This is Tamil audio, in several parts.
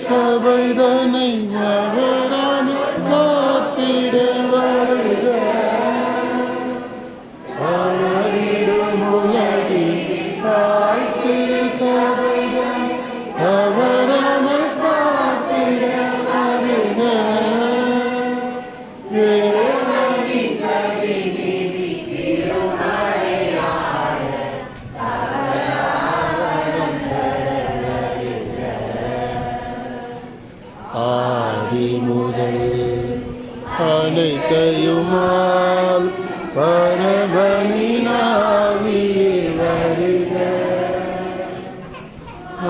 சபைதனை அவரான காத்திட வருக அவரிடும் உலகி காத்திரு சபைதனை அவரான காத்திட வருக ஆதி முதல் அனைத்தையுமால் பரபலினாவியே வருக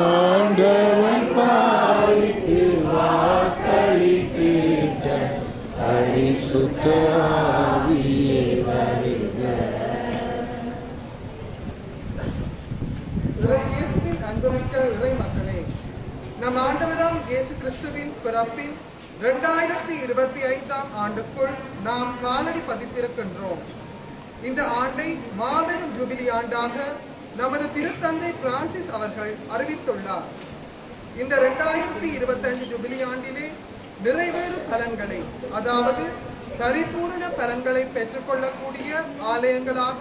ஆண்டவன் பாரிக்கு வாக்களித்திட்ட பரிசுத்த ஆவியே வருக. அன்புமிக்க இறை மக்களே, நம் ஆண்டவராம் இயேசு கிறிஸ்துவின் பிறப்பின் 2025ஆம் ஆண்டுக்குள் நாம் காலடி பதித்திருக்கின்றோம். இந்த ஆண்டை மாபெரும் ஜூபிலி ஆண்டாக நமது திருத்தந்தை பிரான்சிஸ் அவர்கள் அறிவித்துள்ளார். இந்த 2025 ஜூபிலி ஆண்டிலே நிறைவேறு பலன்களை, அதாவது பரிபூர்ண பலன்களை பெற்றுக்கொள்ளக்கூடிய ஆலயங்களாக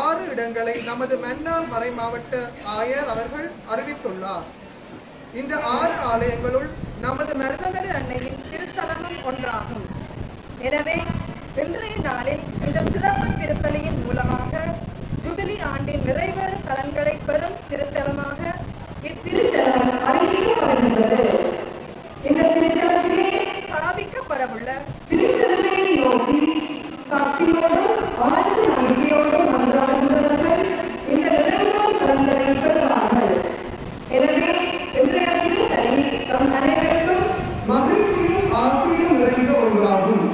6 இடங்களை நமது மன்னார் மறை மாவட்ட ஆயர் அவர்கள் அறிவித்துள்ளார். இந்த 6 ஆலயங்களுள் நமது மருதங்கடி அன்னையின் திருத்தலமும் ஒன்றாகும். எனவே இன்றைய நாளில் இந்த சிறப்பு திருத்தலியின் மூலமாக ஜூபிலி ஆண்டின் நிறைவேறு பலன்களை பெறும் திருத்தலமாக இத்திருத்தலம் அறிவிக்கப்படுகின்றது. இந்த திருத்தலத்திலே ஸ்தாபிக்கப்படவுள்ள திருத்தலத்தை நோக்கி பக்தியோடும் ஆழ்ந்த நம்பிக்கையோடும் மன்றாடுகின்றவர்கள் இந்த நிறைவேறும் பலன்களை பெறுவார்கள். எனவே இன்றைய திருத்தலி நம் அனைவருக்கும் மகிழ்ச்சியும் ஆசையும் நிறைந்த ஒன்றாகும்.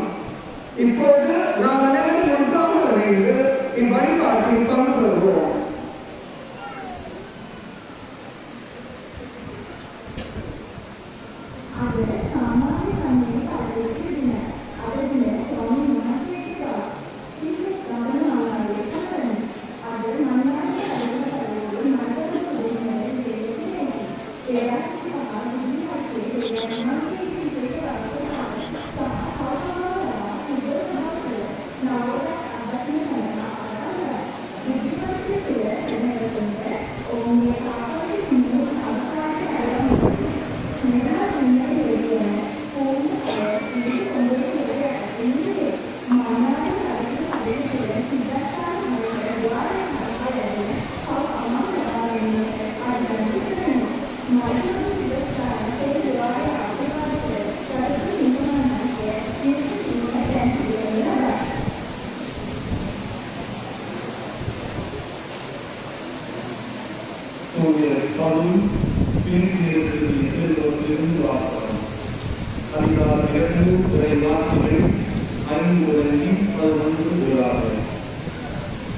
இப்போது நாம் அனைவரும் ஒன்றாக இணைந்து இவ்வழிபாட்டில் பங்கு பெறுவோம்.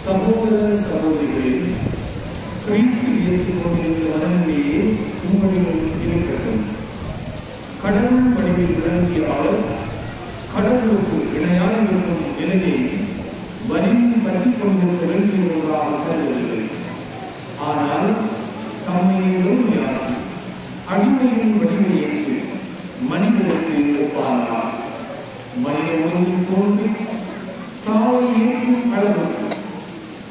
சகோதர சகோதரிகளே, கிறிஸ்து இயேசுவின் மனநிலையே உங்களிடம் இருக்கட்டும். கடவுள் வடிவில் விளங்கிய அவர் கடவுளுக்கு இணையாக இருக்கும் நிலையை வலிந்து பற்றிக் கொண்டிருக்க வேண்டிய ஒன்றாக கருதவில்லை. ஆனால் தம்மையோடு அடிமையின் வடிவை ஏற்று மனிதனுக்கு ஒப்பானார். மனித உலகில் தோன்றி சாவை ஏற்கும் அளவுக்கு,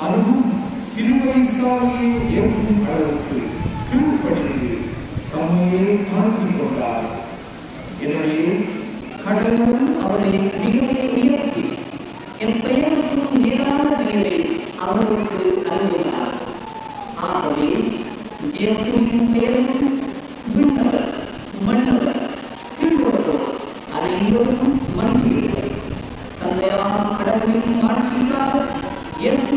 அதுவும் சிலுவை சாவையை ஏற்கும் அளவுக்கு கீழ்ப்படிந்து தம்மையே தாழ்த்திக் கொண்டார். எனவே கடவுள் அவரை மிகவும் உயர்த்தி என் பெயருக்கும் மேலான பெயரை அவருக்கு அருளினார். ஆகவே இயேசுவின் பெயருக்கு விண்ணவர், மன்னவர், கீழ்வந்தோர் அனைவருக்கும் மன்னியுங்கள். தந்தையான கடவுளின் ஆட்சிக்காக இயேசு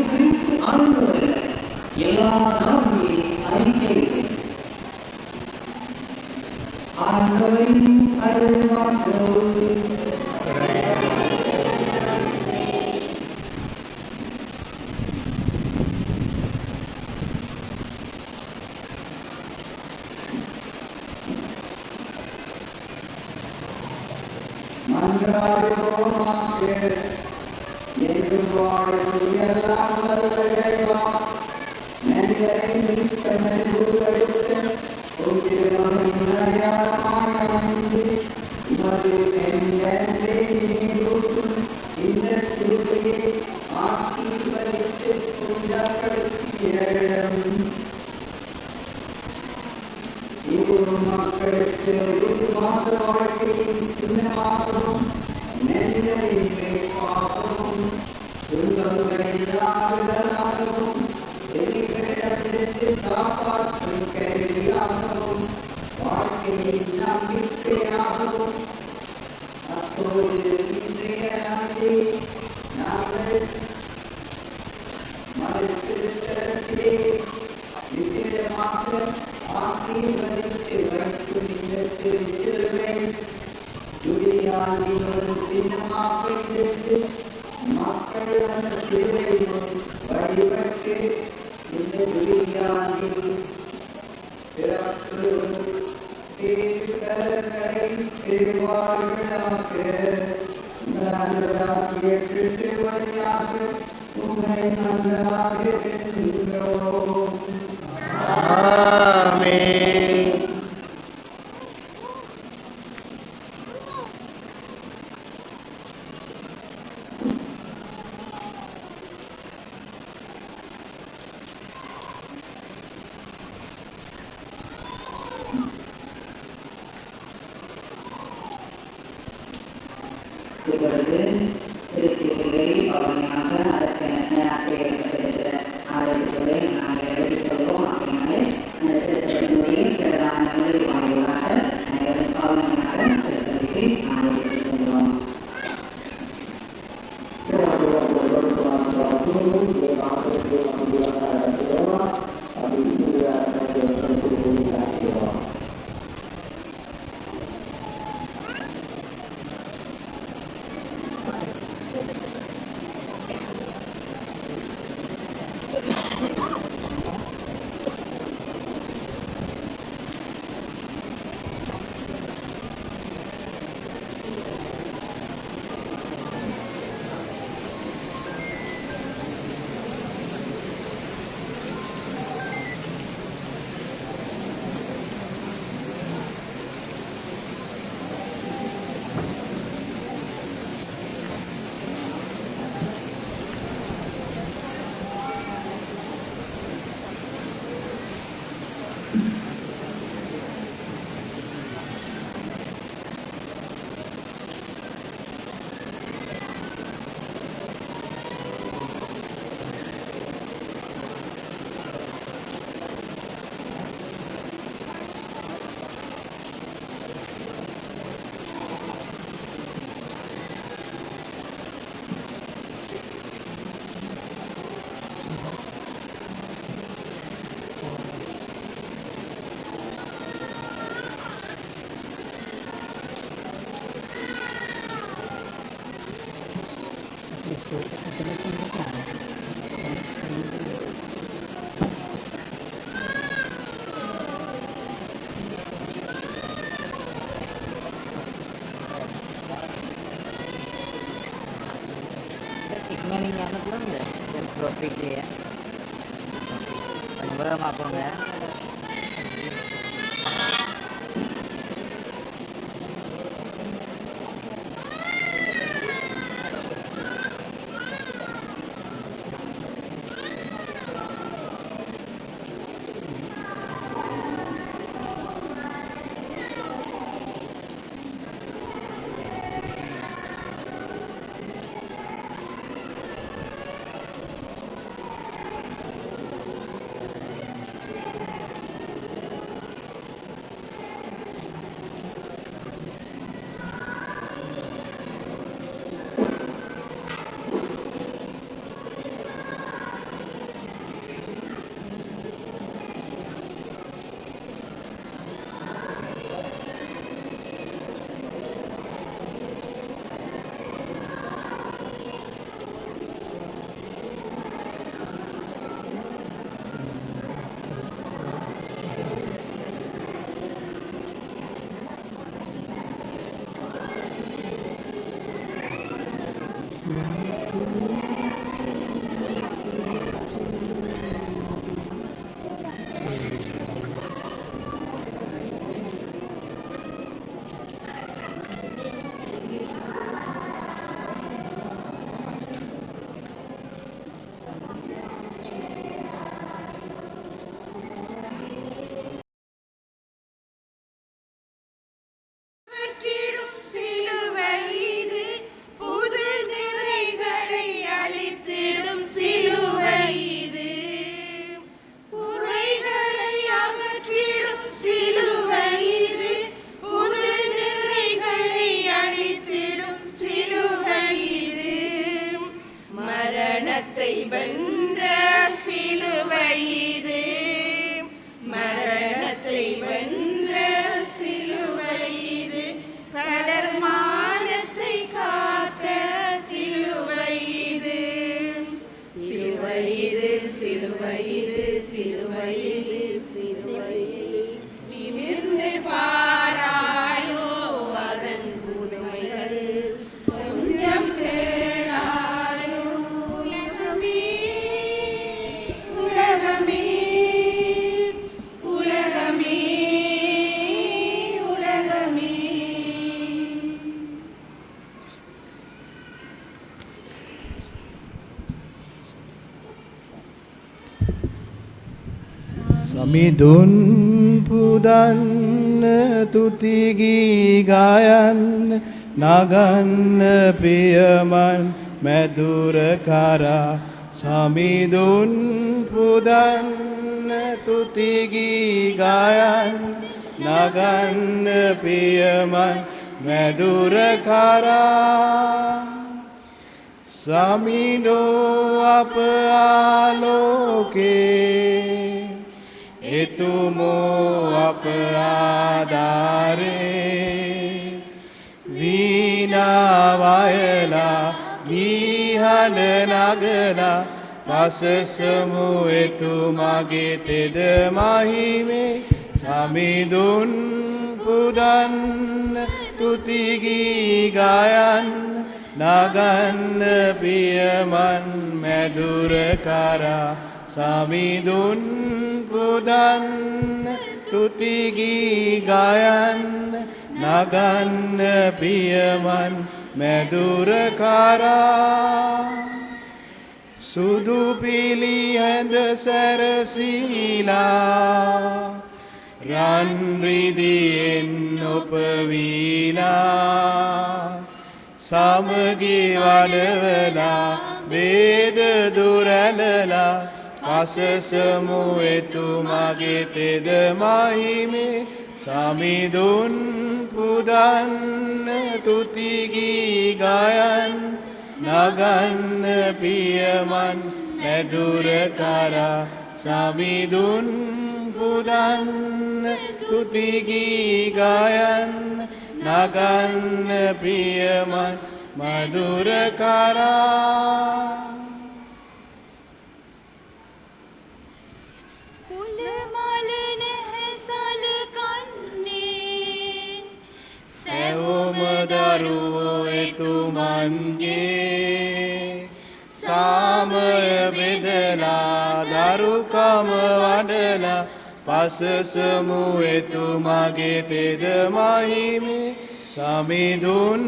Tinggalin anak belum deh, dan profit ya. Belum apa enggak? සමිඳුන් පුදන්න තුතිගී ගායන්න නගන්න පියමන් මැදුර කරා සමිඳුන් පුදන්න තුතිගී ගායන්න නගන්න පියමන් මැදුර කරා සමිඳෝ අප ආලෝකේ එතුමෝ අප ආධාරේ වීණා වයලා ගීහඬ නගලා පසසමු එතුමාගේ තෙද මහිමේ සමිඳුන් පුදන්න තුතිගී ගායන්න නගන්න පියමන් මැදුර කරා සමිඳුන් පුදන්න තුතිගී ගායන්න නගන්න පියමන් මැදුර කරා සුදු පිළිහැඳ සැරසීලා රන් රිදියෙන් ඔපවීලා සමගී වඩවලා වේද දුරැලලා පසසමු එතුමාගේ තෙද මහිමේ සමිඳුන් පුදන්න තුතිගී ගායන්න නගන්න පියමන් මැදුර කරා සමිඳුන් පුදන්න තුතිගී ගායන්න නගන්න පියමන් මధుර කරා කුල මල නැහැ සලකන්නේ සැවොම දරුවෝ එතුමන්ගේ සාමය බෙදලා දරුකම වඩලා පසසමු එතුමාගේ තෙද මහිමේ සමිඳුන්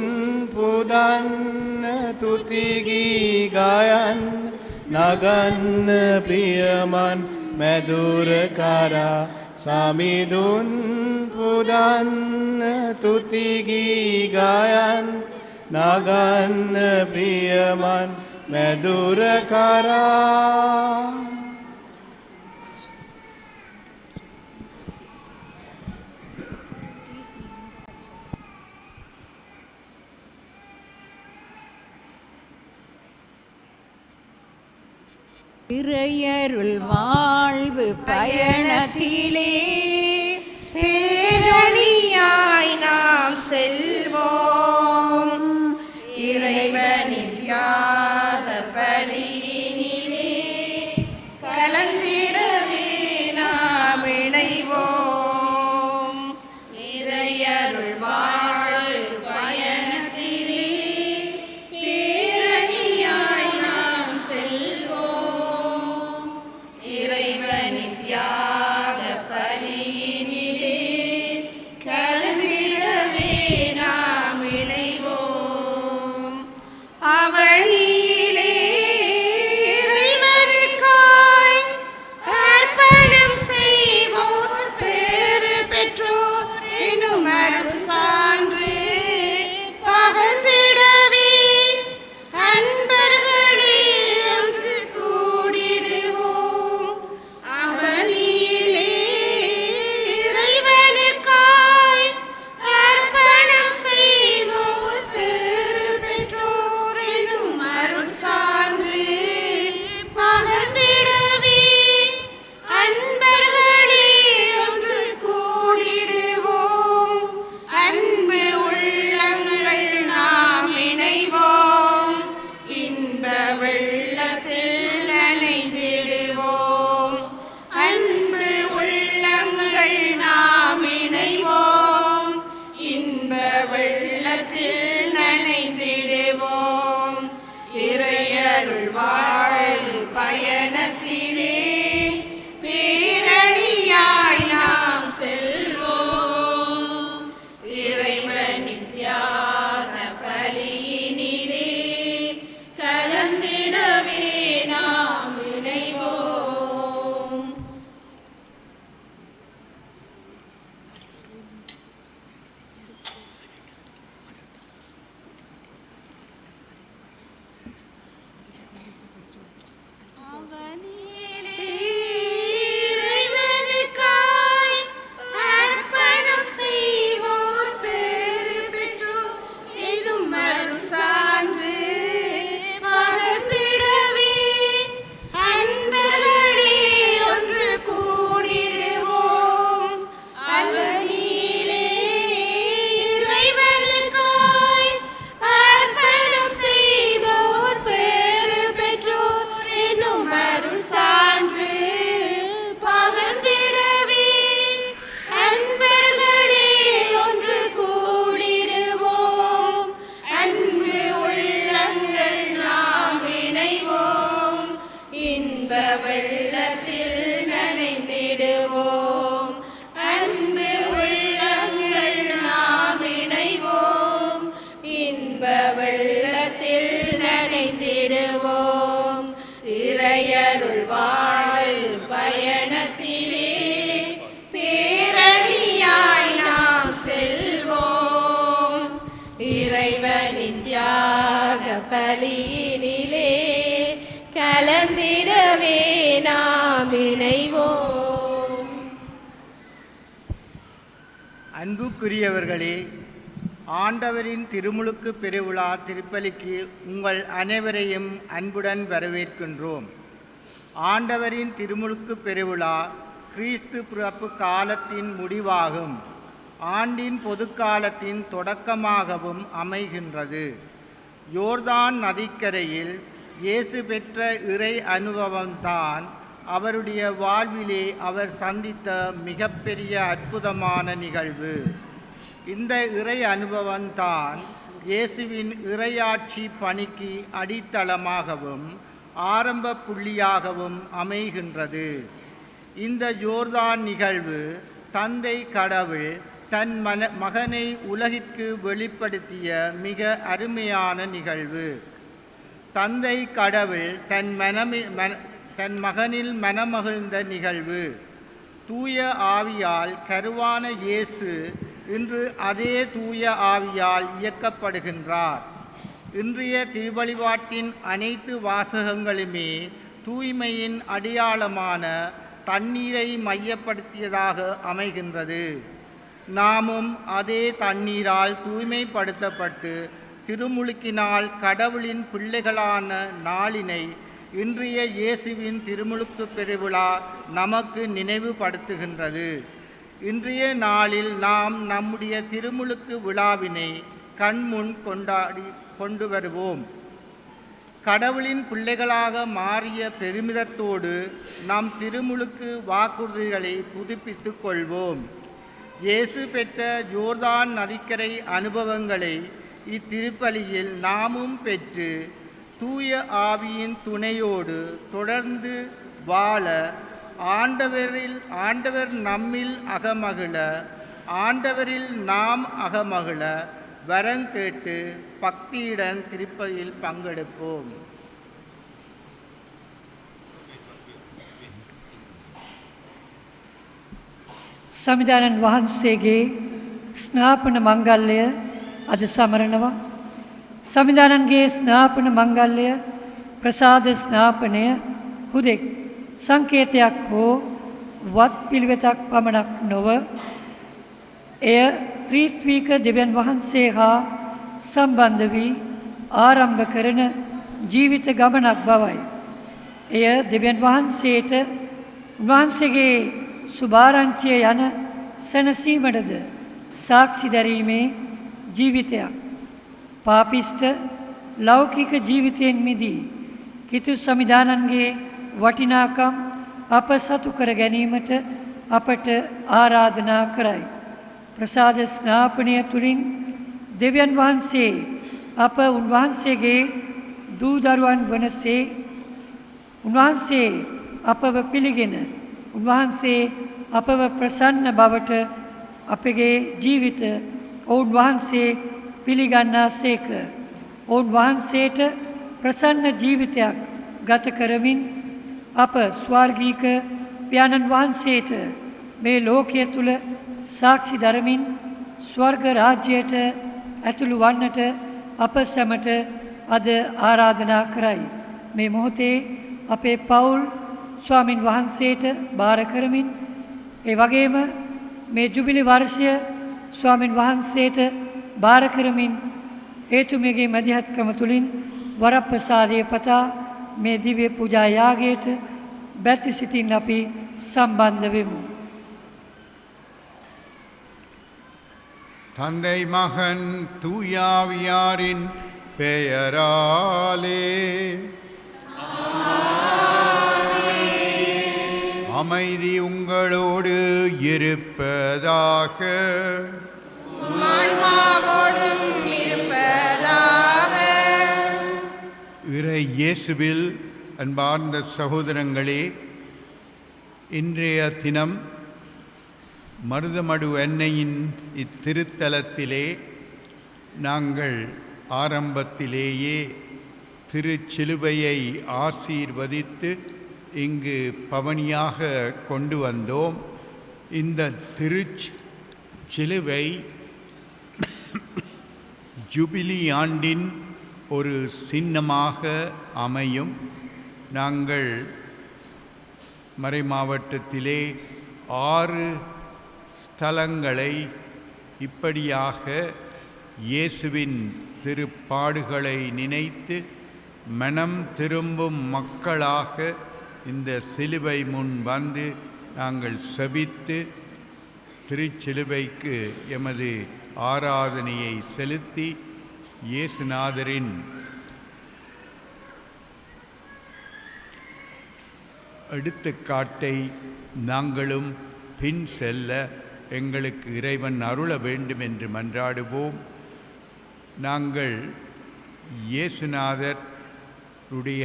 පුදන්න තුතිගී ගායන්න නගන්න පියමන් මැදුර කරා සමිඳුන් පුදන්න තුතිගී ගායන්න නගන්න පියමන් මැදුර කරා இறையருள் வாழ்வு பயணத்திலே பேரணியாய் நாம் செல்வோம் இறைவனின் தியாக பலியினிலே கலந்திடவே நாம் இணைவோம் இறையருள் வாழ்வு பயணத்திலே பேரணியாய் நாம் செல்வோம் இறைவனின் தியாக பலியினிலே கலந்திடவே நாம் இணைவோம் அவனியிலே இறைவனுக்காய் அர்ப்பணம் செய்வோர் பேறு பெற்றோர் எனும் அருள் சான்று பகர்ந்திடவே அன்பர்களே ஒன்று கூடிடுவோம் அவனியிலே வெள்ளத்தில் நனைந்திடுவோம். இறையருள் வாழ்வு பயணத்திலே பேரணியாய் நாம் செல்வோம். இறைவனின் தியாக பலியினிலே கலந்திடவே நாம் இணைவோம். இறைவனுக்காய் அர்ப்பணம் செய்வோர் பேறு பெற்றோர் எனும் அருள் சான்று பகர்ந்திடவே அன்பர்களே ஒன்று கூடிடுவோம். அவனிலே இறைவனுக்காய் அர்ப்பணம் செய்வோர் பேறு பெற்றோர் எனும் அருள் சான்று பகர்ந்திடவே அன்பர்களே ஒன்று கூடிடுவோம். அன்பு உள்ளங்கள் நாம் இணைவோம். இன்ப வெள்ளத்தில் நனைந்திடுவோம். அன்பு உள்ளங்கள் நாம் இணைவோம். இன்ப வெள்ளத்தில் நனைந்திடுவோம். இறையருள் வாழ்வு பயணத்திலே பேரணியாய் நாம் செல்வோம். இறைவனின் தியாக பலியினிலே கலந்திடவே நாம் இணைவோம். அன்புக்குரியவர்களே, ஆண்டவரின் திருமுழுக்கு பெருவிழா திருப்பலிக்கு உங்கள் அனைவரையும் அன்புடன் வரவேற்கின்றோம். ஆண்டவரின் திருமுழுக்கு பெருவிழா கிறிஸ்து பிறப்பு காலத்தின் முடிவாகும் ஆண்டின் பொதுக்காலத்தின் தொடக்கமாகவும் அமைகின்றது. யோர்தான் நதிக்கரையில் இயேசு பெற்ற இறை அனுபவம்தான் அவருடைய வாழ்விலே அவர் சந்தித்த மிகப்பெரிய அற்புதமான நிகழ்வு. இந்த இறை அனுபவம்தான் இயேசுவின் இறையாட்சி பணிக்கு அடித்தளமாகவும் ஆரம்ப புள்ளியாகவும் அமைகின்றது. இந்த யோர்தான் நிகழ்வு தந்தை கடவுள் தன் மகனை உலகிற்கு வெளிப்படுத்திய மிக அருமையான நிகழ்வு. தந்தை கடவுள் தன் மகனில் மனமகிழ்ந்த நிகழ்வு. தூய ஆவியால் கருவான இயேசு இன்று அதே தூய ஆவியால் இயக்கப்படுகின்றார். இன்றைய திருவழிபாட்டின் அனைத்து வாசகங்களுமே தூய்மையின் அடையாளமான தண்ணீரை மையப்படுத்தியதாக அமைகின்றது. நாமும் அதே தண்ணீரால் தூய்மைப்படுத்தப்பட்டு திருமுழுக்கினால் கடவுளின் பிள்ளைகளான நாளினை இன்றைய இயேசுவின் திருமுழுக்கு பெருவிழா நமக்கு நினைவுபடுத்துகின்றது. இன்றைய நாளில் நாம் நம்முடைய திருமுழுக்கு விழாவினை கண்முன் கொண்டு வருவோம். கடவுளின் பிள்ளைகளாக மாறிய பெருமிதத்தோடு நம் திருமுழுக்கு வாக்குறுதிகளை புதுப்பித்து கொள்வோம். இயேசு பெற்ற யோர்தான் நதிக்கரை அனுபவங்களை இத்திருப்பலியில் நாமும் பெற்று தூய ஆவியின் துணையோடு தொடர்ந்து வாழ ஆண்டவர் நம்மில் அகமகிழ, ஆண்டவரில் நாம் அகமகிழ வரங்கேட்டு பக்தியுடன் திருப்பலியில் பங்கெடுப்போம். සමිධානන් වහන්සේගේ ස්නාපන මංගල්‍යය අද සමරනවා. සමිධානන්ගේ ස්නාපන මංගල්‍යය ප්‍රසාද ස්නාපනය හුදෙක් සංකේතයක් හෝ වත් පිළිවෙතක් පමණක් නොව එය ත්‍රිත්වීක දෙවියන් වහන්සේ හා සම්බන්ධ වී ආරම්භ කරන ජීවිත ගමනක් බවයි. එය දෙවියන් වහන්සේට උන්වහන්සේගේ සුභාරංචිය යන සැනසීමටද සාක්ෂි දැරීමේ ජීවිතයක්. පාපිෂ්ඨ ලෞකික ජීවිතයෙන් මිදී කිතු සමිධානන්ගේ වටිනාකම් අප සතු කර ගැනීමට අපට ආරාධනා කරයි. ප්‍රසාද ස්නාපනය තුළින් දෙවියන් වහන්සේ අප උන්වහන්සේගේ දූ දරුවන් වනසේ උන්වහන්සේ අපව පිළිගෙන උන්වහන්සේ අපව ප්‍රසන්න බවට අපගේ ජීවිත ඔවුන් වහන්සේ පිළිගන්නාසේක. ඔවුන් වහන්සේට ප්‍රසන්න ජීවිතයක් ගත කරමින් අප ස්වර්ගීක පියාණන් වහන්සේට මේ ලෝකයේ තුල සාක්ෂි දරමින් ස්වර්ග රාජ්‍යයට ඇතුළු වන්නට අප සැමට අද ආරාධනා කරයි. මේ මොහොතේ අපේ පවුල් ස්වාමින් වහන්සේට බාර කරමින් ඒ වගේම මේ ජුබිලි වර්ෂය ස්වාමින් වහන්සේට බාර කරමින් හේතුමගේ මැදිහත්කම තුලින් වරප්‍රසාදයේ පතා මේ දිව්‍ය පූජා යාගයට බැති සිතින් අපි සම්බන්ධ වෙමු. தந்தை மகன் தூயாவியாரின் பெயராலே அமைதி உங்களோடு இருப்பதாக. ஆன்மாவோடும் இருப்பதாக. இறை இயேசுவில் அன்பார்ந்த சகோதரங்களே, இன்றைய தினம் மருதமடு அன்னையின் இத்திருத்தலத்திலே நாங்கள் ஆரம்பத்திலேயே திருச்சிலுவையை ஆசீர்வதித்து இங்கு பவனியாக கொண்டு வந்தோம். இந்த திருச்சிலுவை ஜூபிலி ஆண்டின் ஒரு சின்னமாக அமையும். நாங்கள் மறை மாவட்டத்திலே 6 ஸ்தலங்களை இப்படியாக இயேசுவின் திருப்பாடுகளை நினைத்து மனம் திரும்பும் மக்களாக இந்த சிலுவை முன் வந்து நாங்கள் செபித்து திருச்சிலுவைக்கு எமது ஆராதனையை செலுத்தி இயேசுநாதரின் எடுத்துக்காட்டை நாங்களும் பின் செல்ல எங்களுக்கு இறைவன் அருள வேண்டும் என்று மன்றாடுவோம். நாங்கள் இயேசுநாதருடைய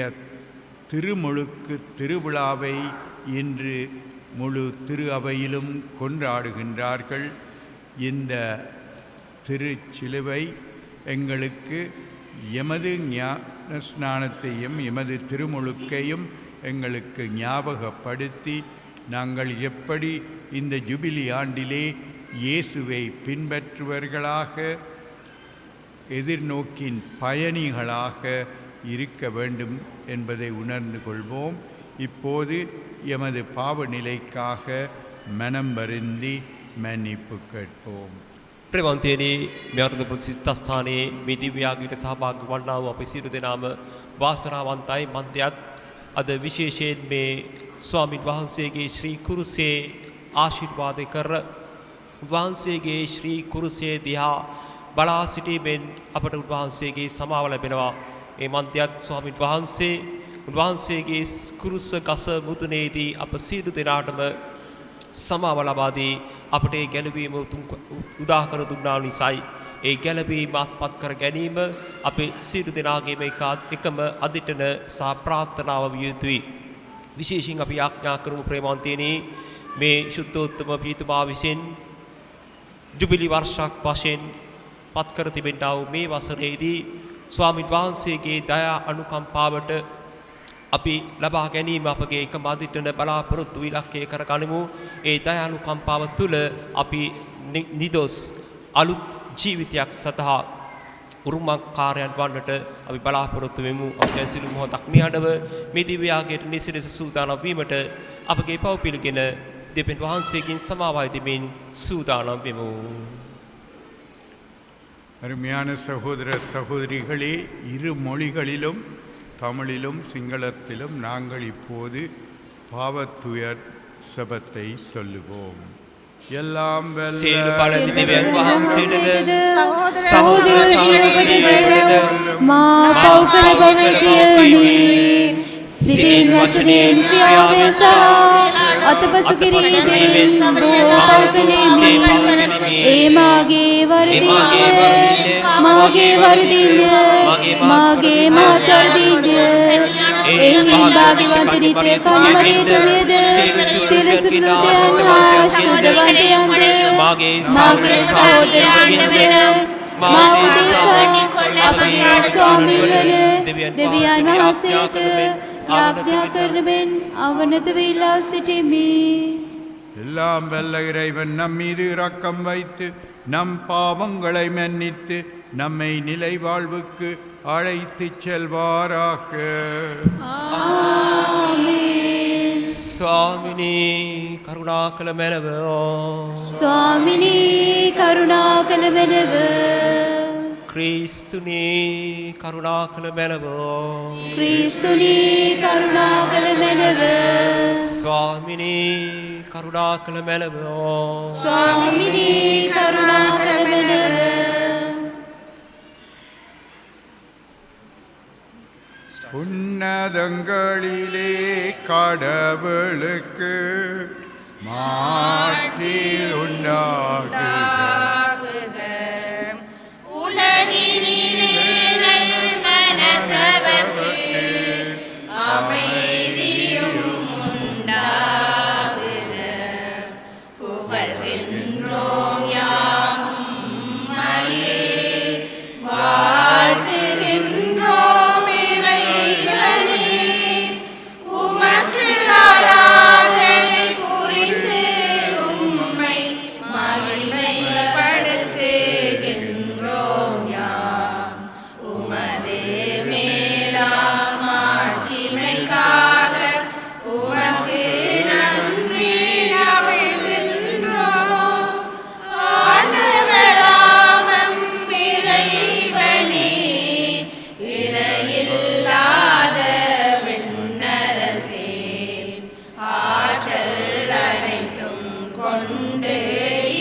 திருமுழுக்கு திருவிழாவை இன்று முழு திரு அவையிலும் கொண்டாடுகின்றார்கள். இந்த திருச்சிலுவை எங்களுக்கு எமது ஞான ஸ்நானத்தையும் எமது திருமுழுக்கையும் எங்களுக்கு ஞாபகப்படுத்தி நாங்கள் எப்படி இந்த ஜூபிலி ஆண்டிலே இயேசுவை பின்பற்றுவர்களாக எதிர்நோக்கின் பயணிகளாக இருக்க வேண்டும் என்பதை உணர்ந்து கொள்வோம். இப்போது எமது பாவ நிலைக்காக மனம் வருந்தி மன்னிப்பு கேட்போம். ප්‍රේමන්තයනි මෙවරද ප්‍රතිස්ථානයේ මේ දිව්‍යාගයට සහභාගී වන්නා වූ අපේ සියලු දෙනාම වාසනාවන්තයි. මන්ත්‍යත් අද විශේෂයෙන් මේ ස්වාමීන් වහන්සේගේ ශ්‍රී කුරුසේ ආශිර්වාද කර වහන්සේගේ ශ්‍රී කුරුසේ දිහා බලා සිටීමෙන් අපට උන්වහන්සේගේ සමාව ලැබෙනවා. ඒ මන්ත්‍යත් ස්වාමීන් වහන්සේගේ කුරුස ගස මුදුනේදී අප සියලු දෙනාටම සමාව ලබා දී අපට ඒ ගැලවීම උදා කර දුන්නා නිසායි ඒ ගැලවීම අත්පත් කර ගැනීම අපේ සියලු දෙනාගේම එකම අදිටන සහ ප්‍රාර්ථනාව විය යුතුයි. විශේෂයෙන් අපි ආඥා කරමු ප්‍රේමවන්තයනි මේ ශුද්ධෝත්තම පියතුමා විසින් ජුබිලි වර්ෂයක් වශයෙන් පත් කර තිබෙනා වූ මේ වසරේදී ස්වාමීන් වහන්සේගේ දයා අනුකම්පාවට අපි ලබා ගැනීම අපගේ එකම අදිටන බලාපොරොත්තු ඉලක්කය කරගනිමු. ඒ දයානුකම්පාව තුළ අපි නිදොස් අලුත් ජීවිතයක් සඳහා උරුමකාරයන් වන්නට අපි බලාපොරොත්තු වෙමු. අපි සිළු මොහොතක් මියඩව මේ දිව්‍යාගයට නිසිලෙස සූදානම් වීමට අපගේ පව් පිළිගෙන දෙවියන් වහන්සේගෙන් සමාවයි දෙමින් සූදානම් වෙමු. அருமையான சகோதர சகோதரிகளே, இரு மொழிகளிலும் தமிழிலும் சிங்களத்திலும் நாங்கள் இப்போது பாவத்துயர் சபத்தை சொல்லுவோம். எல்லாம் සිතින් වචනයෙන් ක්‍රියාවෙන් සහ අතපසු කිරීමෙන් බොහෝ පව් කළෙමි. ඒ මාගේ වරදින්ය, මාගේ වරදින්ය, මාගේ මහත් වරදින්ය. එහි භාග්‍යවන්ත නිත්‍ය කන්මරේතුමේද සිරසුරුතයන් හා ශුද්ධවන්තයන්ද මාගේ සහෝදරයන්ද මා උදෙසා අපගේ ස්වාමීන් වන දෙවියන් වහන්සේට යාඥා කරන මෙන් අවනත වෙලා සිටිමි. எல்லாம் வல்ல இறைவன் நம் மீது இரக்கம் வைத்து நம் பாவங்களை மன்னித்து நம்மை நிலை வாழ்வுக்கு அழைத்துச் செல்வாராக. ආමේන්. ස්වාමිනී කරුණාකල මැනව. ස්වාමිනී කරුණාකල මැනව. ක්‍රිස්තුනී කරුණාකල මැනව. ක්‍රිස්තුනී කරුණාකල මැනව. ස්වාමිනී කරුණාකල මැනව. ස්වාමිනී කරුණාකල මැනව. உன்னதங்களிலே கடவுளுக்கு மாட்சி உண்டாகுக. உலகினிலே மனத்தவர்க்கு அமைதியும் உண்டாகுக. புகழ்கின்றோம் யாம் உம்மையே, வாழ்த்துகின்றோம் இறைவனே. உமக்கு ஆராதனை புரிந்து உம்மை மகிமைப்படுத்துகின்றோம் யாம். உமது மேலாம் ஆட்சிமைக்காக உமக்கு நன்றி நவிழ்கின்றோம். ஆண்டவராம் இறைவனே, இணையில்லாத விண்ணரசே, ஆற்றல் அனைத்தும் கொண்டு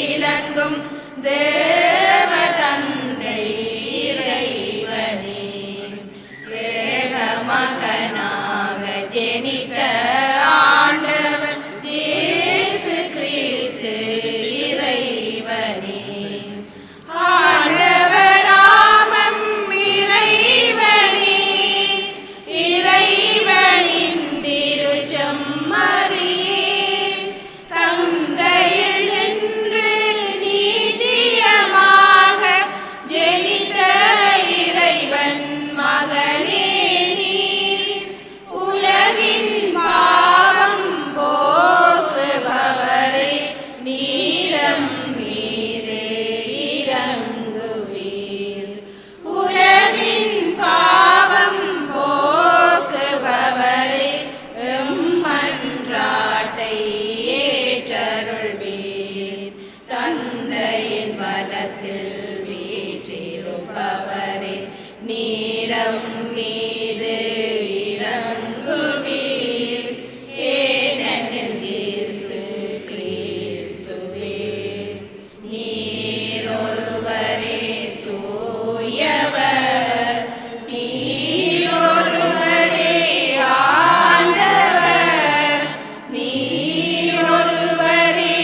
இலங்கும் தேவ தந்தை இறைவனே, ஏக மகனாக ஜனித்த ஆண்டவர் இயேசு கிறிஸ்து இறைவனே. ஆண்டவராம் இறைவனே, இறைவனின் திருச்செம்மறியே, தந்தையில் நின்று நீதியமாக ஜெனித்த இறைவன் மகனே நீர். உலகின் பாவம் போக்குபவரே, நீரம் மீது இறங்குவீர். உலகின் பாவம் போக்குபவரே, எம்மன்றாட்டை ஏற்றருள்வீர். தந்தையின் வலத்தில் வீற்றிருப்பவரே, நீரம் மீது இறங்குவீர். ஏனெனில் இயேசு கிறிஸ்துவே, நீர் ஒருவரே தூயவர், நீர் ஒருவரே ஆண்டவர், நீர் ஒருவரே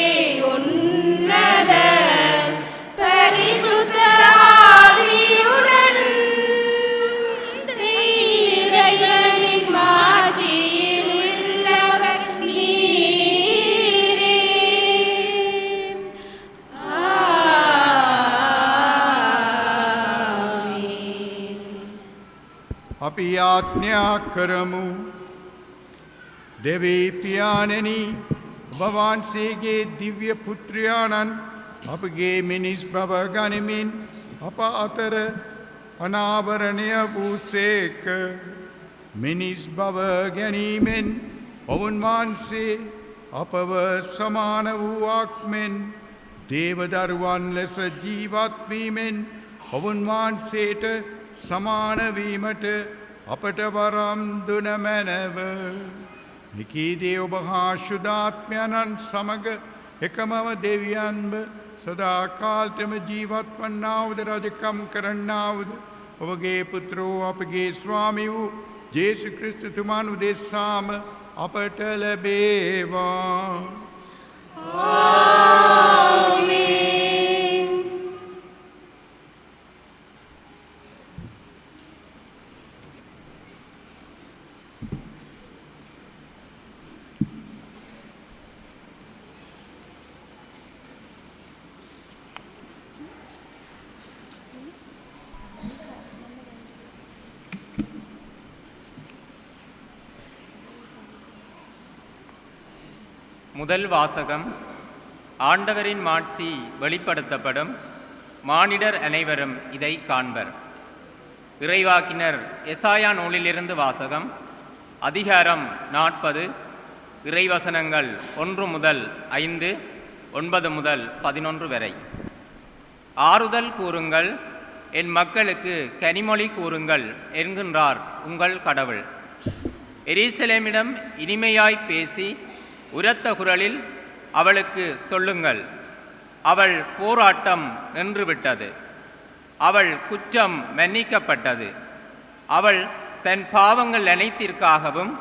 உன்னதர், பரிசுத்த ஆவியுடன் இறைவனின் மாட்சியில் உள்ளவர் நீரே. ஆமென். අපි යාඥා කරමු. දෙවී පියාණෙනි, ඔබ වහන්සේගේ දිව්‍ය පුත්‍රයාණන් අපගේ මිනිස් බව ගනිමින් අප අතර අනාවරණය වූසේක. මිනිස් බව ගැනීමෙන් ඔවුන් වහන්සේ අපව සමාන වූවක් මෙන් දේවදරුවන් ලෙස ජීවත් වීමෙන් ඔවුන් වහන්සේට සමාන වීමට අපට වරම් දුන මැනව. එකීදී ඔබ හා ශුද්ධාත්මයන්න් සමග එකමව දෙවියන්ව සදාකාලතම ජීවත් වන්නාවුද රජකම් කරන්නාවුද ඔබගේ පුත්‍රෝ අපගේ ස්වාමි වූ ජේසු ක්‍රිස්තු තුමන් උදෙසාම අපට ලැබේවා. ආමේන්. முதல் வாசகம். ஆண்டவரின் மாட்சி வெளிப்படுத்தப்படும், மானிடர் அனைவரும் இதை காண்பர். இறைவாக்கினர் எசாயா நூலிலிருந்து வாசகம். அதிகாரம் 40, இறைவசனங்கள் 1 முதல் 5, 9 முதல் 11 வரை. ஆறுதல் கூறுங்கள், என் மக்களுக்கு கனிமொழி கூறுங்கள் என்கின்றார் உங்கள் கடவுள். எருசலேமிடம் இனிமையாய் பேசி உரத்த குரலில் அவளுக்கு சொல்லுங்கள், அவள் போராட்டம் நின்றுவிட்டது, அவள் குற்றம் மன்னிக்கப்பட்டது, அவள் தன் பாவங்கள் அனைத்திற்காகவும்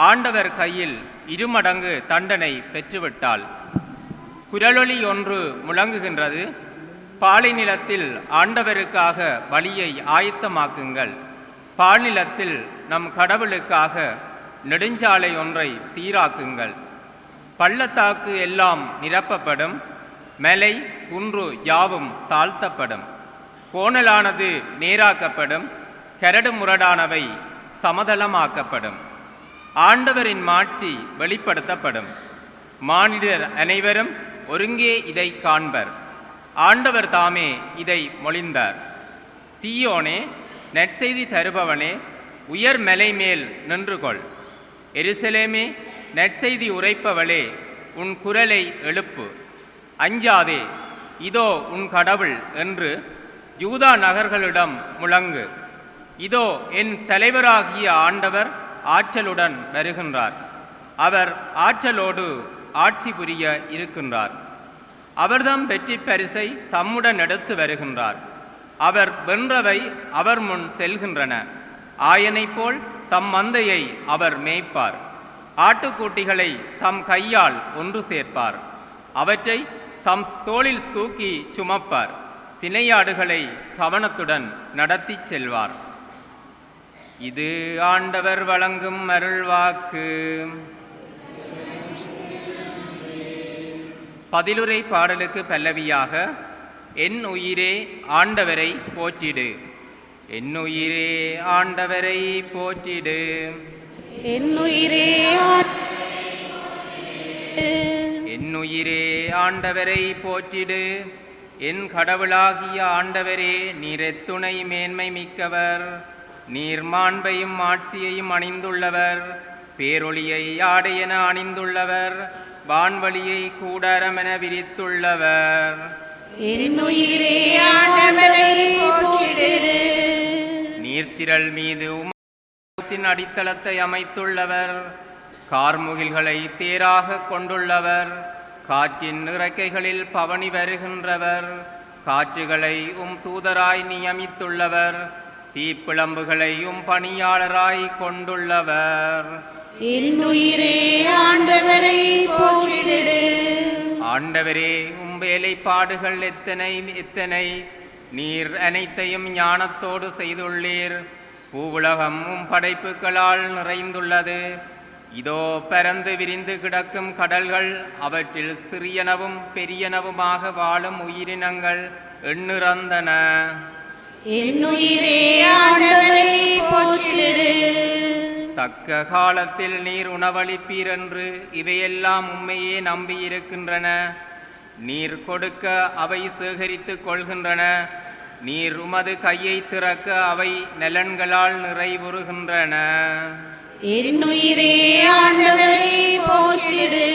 ஆண்டவர் கையில் 2 மடங்கு தண்டனை பெற்றுவிட்டாள். குரலொலி ஒன்று முழங்குகின்றது, பாலைநிலத்தில் ஆண்டவருக்காக வழியை ஆயத்தமாக்குங்கள், பால்நிலத்தில் நம் கடவுளுக்காக நெடுஞ்சாலை ஒன்றை சீராக்குங்கள். பள்ளத்தாக்கு எல்லாம் நிரப்பப்படும், மலை குன்று யாவும் தாழ்த்தப்படும், கோணலானது நேராக்கப்படும், கரடு முரடானவை சமதளமாக்கப்படும். ஆண்டவரின் மாட்சி வெளிப்படுத்தப்படும், மானிடர் அனைவரும் ஒருங்கே இதை காண்பர். ஆண்டவர் தாமே இதை மொழிந்தார். சீயோனே, நற்செய்தி தருபவனே, உயர் மலை மேல் நின்று கொள். எருசலேமே, நற்செய்தி உரைப்பவளே, உன் குரலை எழுப்பு. அஞ்சாதே, இதோ உன் கடவுள் என்று யூதா நகர்களிடம் முழங்கு. இதோ என் தலைவராகிய ஆண்டவர் ஆற்றலுடன் வருகின்றார், அவர் ஆற்றலோடு ஆட்சி புரிய இருக்கின்றார். அவர்தம் வெற்றி பரிசை தம்முடன் எடுத்து வருகின்றார். அவர் வென்றவை அவர் முன் செல்கின்றன, ஆயனைப் போல் தம் மந்தையை அவர் மேய்ப்பார். ஆட்டுக்குட்டிகளை தம் கையால் ஒன்று சேர்ப்பார், அவற்றை தம் தோளில் தூக்கி சுமப்பார். சினையாடுகளை கவனத்துடன் நடத்தி செல்வார். இது ஆண்டவர் வழங்கும் அருள்வாக்கு. பதிலுரை பாடலுக்கு பல்லவியாக, என் உயிரே ஆண்டவரை போற்றிடு, என் உயிரே ஆண்டவரை போற்றிடு, என் உயிரே என் உயிரே ஆண்டவரை போற்றிடு. என் கடவுளாகிய ஆண்டவரே, நீர் எத்துணை மேன்மை மிக்கவர், நீர் மாண்பையும் ஆட்சியையும் அணிந்துள்ளவர், பேரொளியை ஆடையென அணிந்துள்ளவர், வான்வழியை கூடாரமென விரித்துள்ளவர். என் உயிரே ஆண்டவரை போற்றிடு. நீர்த்திரள் மீது உமத்தின் அடித்தளத்தை அமைத்துள்ளவர், கார்முகில்களை தேராக கொண்டுள்ளவர், காற்றின் இறக்கைகளில் பவனி வருகின்றவர், காற்றுகளை தூதராய் நியமித்துள்ளவர், தீப்பிழம்புகளை பணியாளராய் கொண்டுள்ளவர். என் உயிரே ஆண்டவரை போற்றிடு. ஆண்டவரே, வேலைப்பாடுகள் எத்தனை எத்தனை, நீர் அனைத்தையும் ஞானத்தோடு செய்துள்ளீர். பூவுலகம் படைப்புகளால் நிறைந்துள்ளது. இதோ பரந்து விரிந்து கிடக்கும் கடல்கள், அவற்றில் சிறியனவும் பெரியனவுமாக வாழும் உயிரினங்கள் எண்ணிறந்தன. என் உயிரே ஆண்டவரை போற்றிடு. தக்க காலத்தில் நீர் உணவளிப்பீர் என்று இவையெல்லாம் உம்மையே நம்பியிருக்கின்றன. நீர் கொடுக்க அவை சேகரித்து கொள்கின்றன. நீர் உமது கையை திறக்க அவை நலன்களால் நிறைவுறுகின்றன. என் உயிரே ஆண்டவரை போற்றிடு.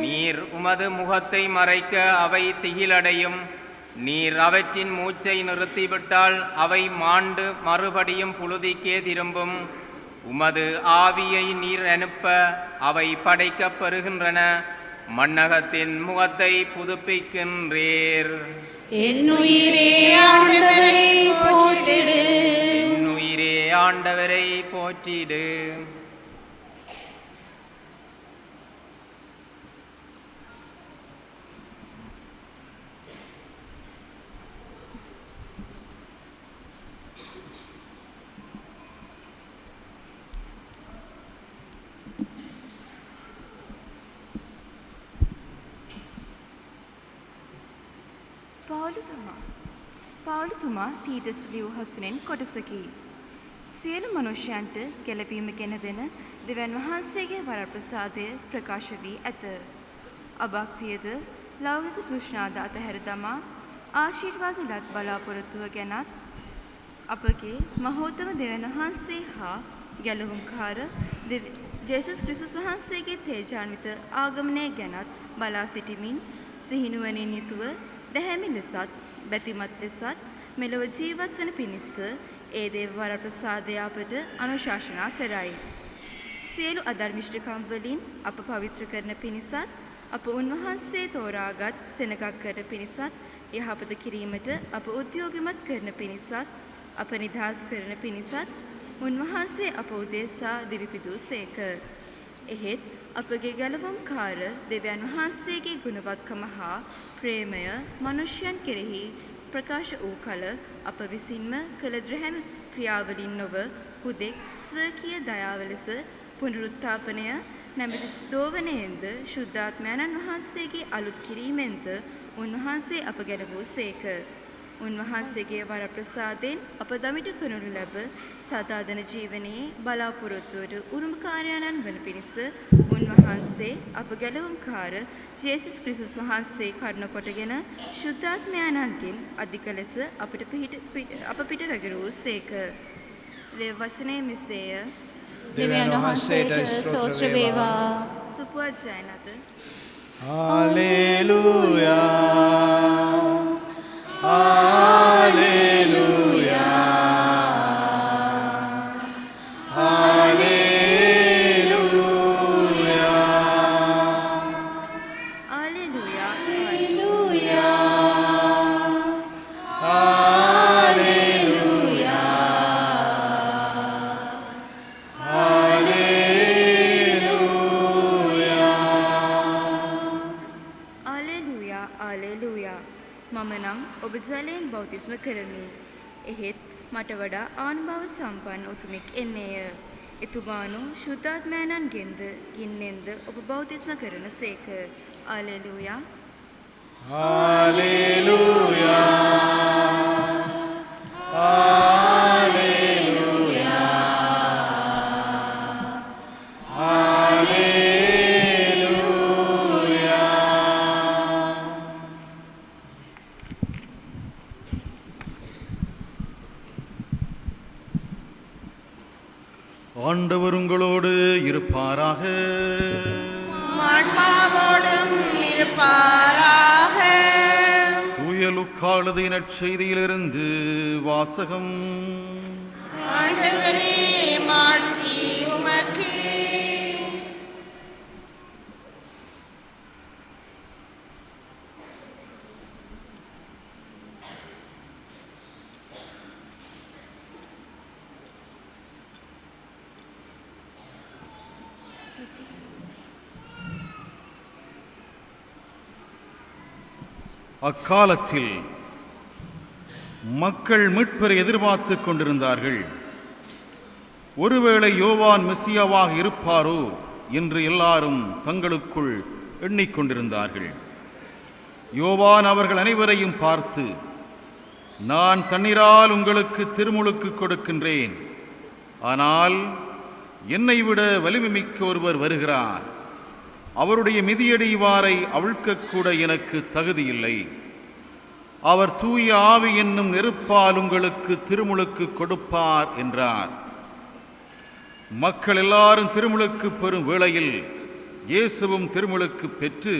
நீர் உமது முகத்தை மறைக்க அவை திகிலடையும். நீர் அவற்றின் மூச்சை நிறுத்திவிட்டால் அவை மாண்டு மறுபடியும் புழுதிக்கே திரும்பும். உமது ஆவியை நீர் அனுப்ப அவை படைக்கப் பெறுகின்றன. மண்ணகத்தின் முகத்தை புதுப்பிக்கின்றீர். என் உயிரே ஆண்டவரை போற்றிடு. என் உயிரே ஆண்டவரை போற்றிடு. පවුලුතුමා තීතස් ලියූ හසුනෙන් කොටසකි. සියලු මනුෂ්‍යයන්ට ගැලවීම ගෙන දෙන දෙවියන් වහන්සේගේ වරප්‍රසාදය ප්‍රකාශ වී ඇත. අභක්තියද ලෞකික තෘෂ්ණාද අතහැර දමා ආශිර්වාද ලත් බලාපොරොත්තුව ගැනත් අපගේ මහෝත්තම දෙවියන් වහන්සේ හා ගැලවුම්කාර ජේසුස් ක්‍රිස්තුස් වහන්සේගේ තේජාන්විත ආගමනය ගැනත් බලා සිටිමින් සිහිනුවණින් යුතුව දැහැමි ලෙසත් බැතිමත් ලෙසත් මෙලොව ජීවත් වන පිණිස ඒ දේව වරප්‍රසාදය අපට අනුශාසනා කරයි. සියලු අධර්මිෂ්ඨකම් වලින් අප පවිත්‍ර කරන පිණිසත් අප උන්වහන්සේ තෝරාගත් සෙනගක් කර පිණිසත් යහපත කිරීමට අප උද්‍යෝගිමත් කරන පිණිසත් අප නිදහස් කරන පිණිසත් උන්වහන්සේ අප උදෙසා දිවිපිදූ සේක. එහෙත් අපගේ ගැලවුම්කාර දෙවියන් වහන්සේගේ ගුණවත්කම හා ප්‍රේමය මනුෂ්‍යයන් කෙරෙහි ප්‍රකාශ වූ කල අප විසින්ම කළ දෘහැම ක්‍රියාවලින් නොව හුදෙක් ස්වකීය දයාව ලෙස පුනරුත්ථාපනය නැමැති දෝවනයෙන්ද ශුද්ධාත්මයන්න් වහන්සේගේ අලුත් කිරීමෙන්ද උන්වහන්සේ අප ගැලවූ සේක. උන්වහන්සේගේ වරප්‍රසාදයෙන් අප දමිට කරනු ලැබ සදාදන ජීවනයේ බලාපොරොත්තුවට උරුමකාරයණන් වන පිණිස උන්වහන්සේ අප ගැලවුම්කාර ජේසුස් ක්‍රිස්තුස් වහන්සේ කරුණ කොටගෙන ශුද්ධාත්මයන්ගෙන් අධික ලෙස අප පිට වැගිරූ සේක. දේව වචනයේ මෙසේය. දෙවියන් වහන්සේට ස්තෝත්‍ර වේවා. සුපුවත් ජයනත. හාලෙලූයා හාලෙලූයා ජලයෙන් බෞතිස්ම කරමි. එහෙත් මට වඩා ආනුභාව සම්පන්න උතුමෙක් එන්නේය. එතුමානෝ ශුද්ධාත්මයන්ගෙන්ද ගින්නෙන්ද ඔබ බෞතිස්ම කරන සේක. ආලෙලූයා. ආලෙලූයා. ආලෙලූයා. ஆண்டவர் உங்களோடு இருப்பாராக. ஆன்மாவோடும் இருப்பாராக. தூய லூக்கா எழுதிய நற்செய்தியிலிருந்து வாசகம். ஆண்டவரே மாட்சி உமக்கே. அக்காலத்தில் மக்கள் மீட்பரை எதிர்பார்த்து கொண்டிருந்தார்கள். ஒருவேளை யோவான் மெசியாவாக இருப்பாரோ என்று எல்லாரும் தங்களுக்குள் எண்ணிக்கொண்டிருந்தார்கள். யோவான் அவர்கள் அனைவரையும் பார்த்து, நான் தண்ணீரால் உங்களுக்கு திருமுழுக்கு கொடுக்கின்றேன், ஆனால் என்னை விட வலிமை மிக்க ஒருவர் வருகிறார், அவருடைய மிதியடி வாரை அவிழ்க்கக்கூட எனக்கு தகுதியில்லை. அவர் தூய ஆவி என்னும் நெருப்பால் உங்களுக்கு திருமுழுக்கு கொடுப்பார் என்றார். மக்கள் எல்லாரும் திருமுழுக்கு பெறும் வேளையில் இயேசுவும் திருமுழுக்கு பெற்று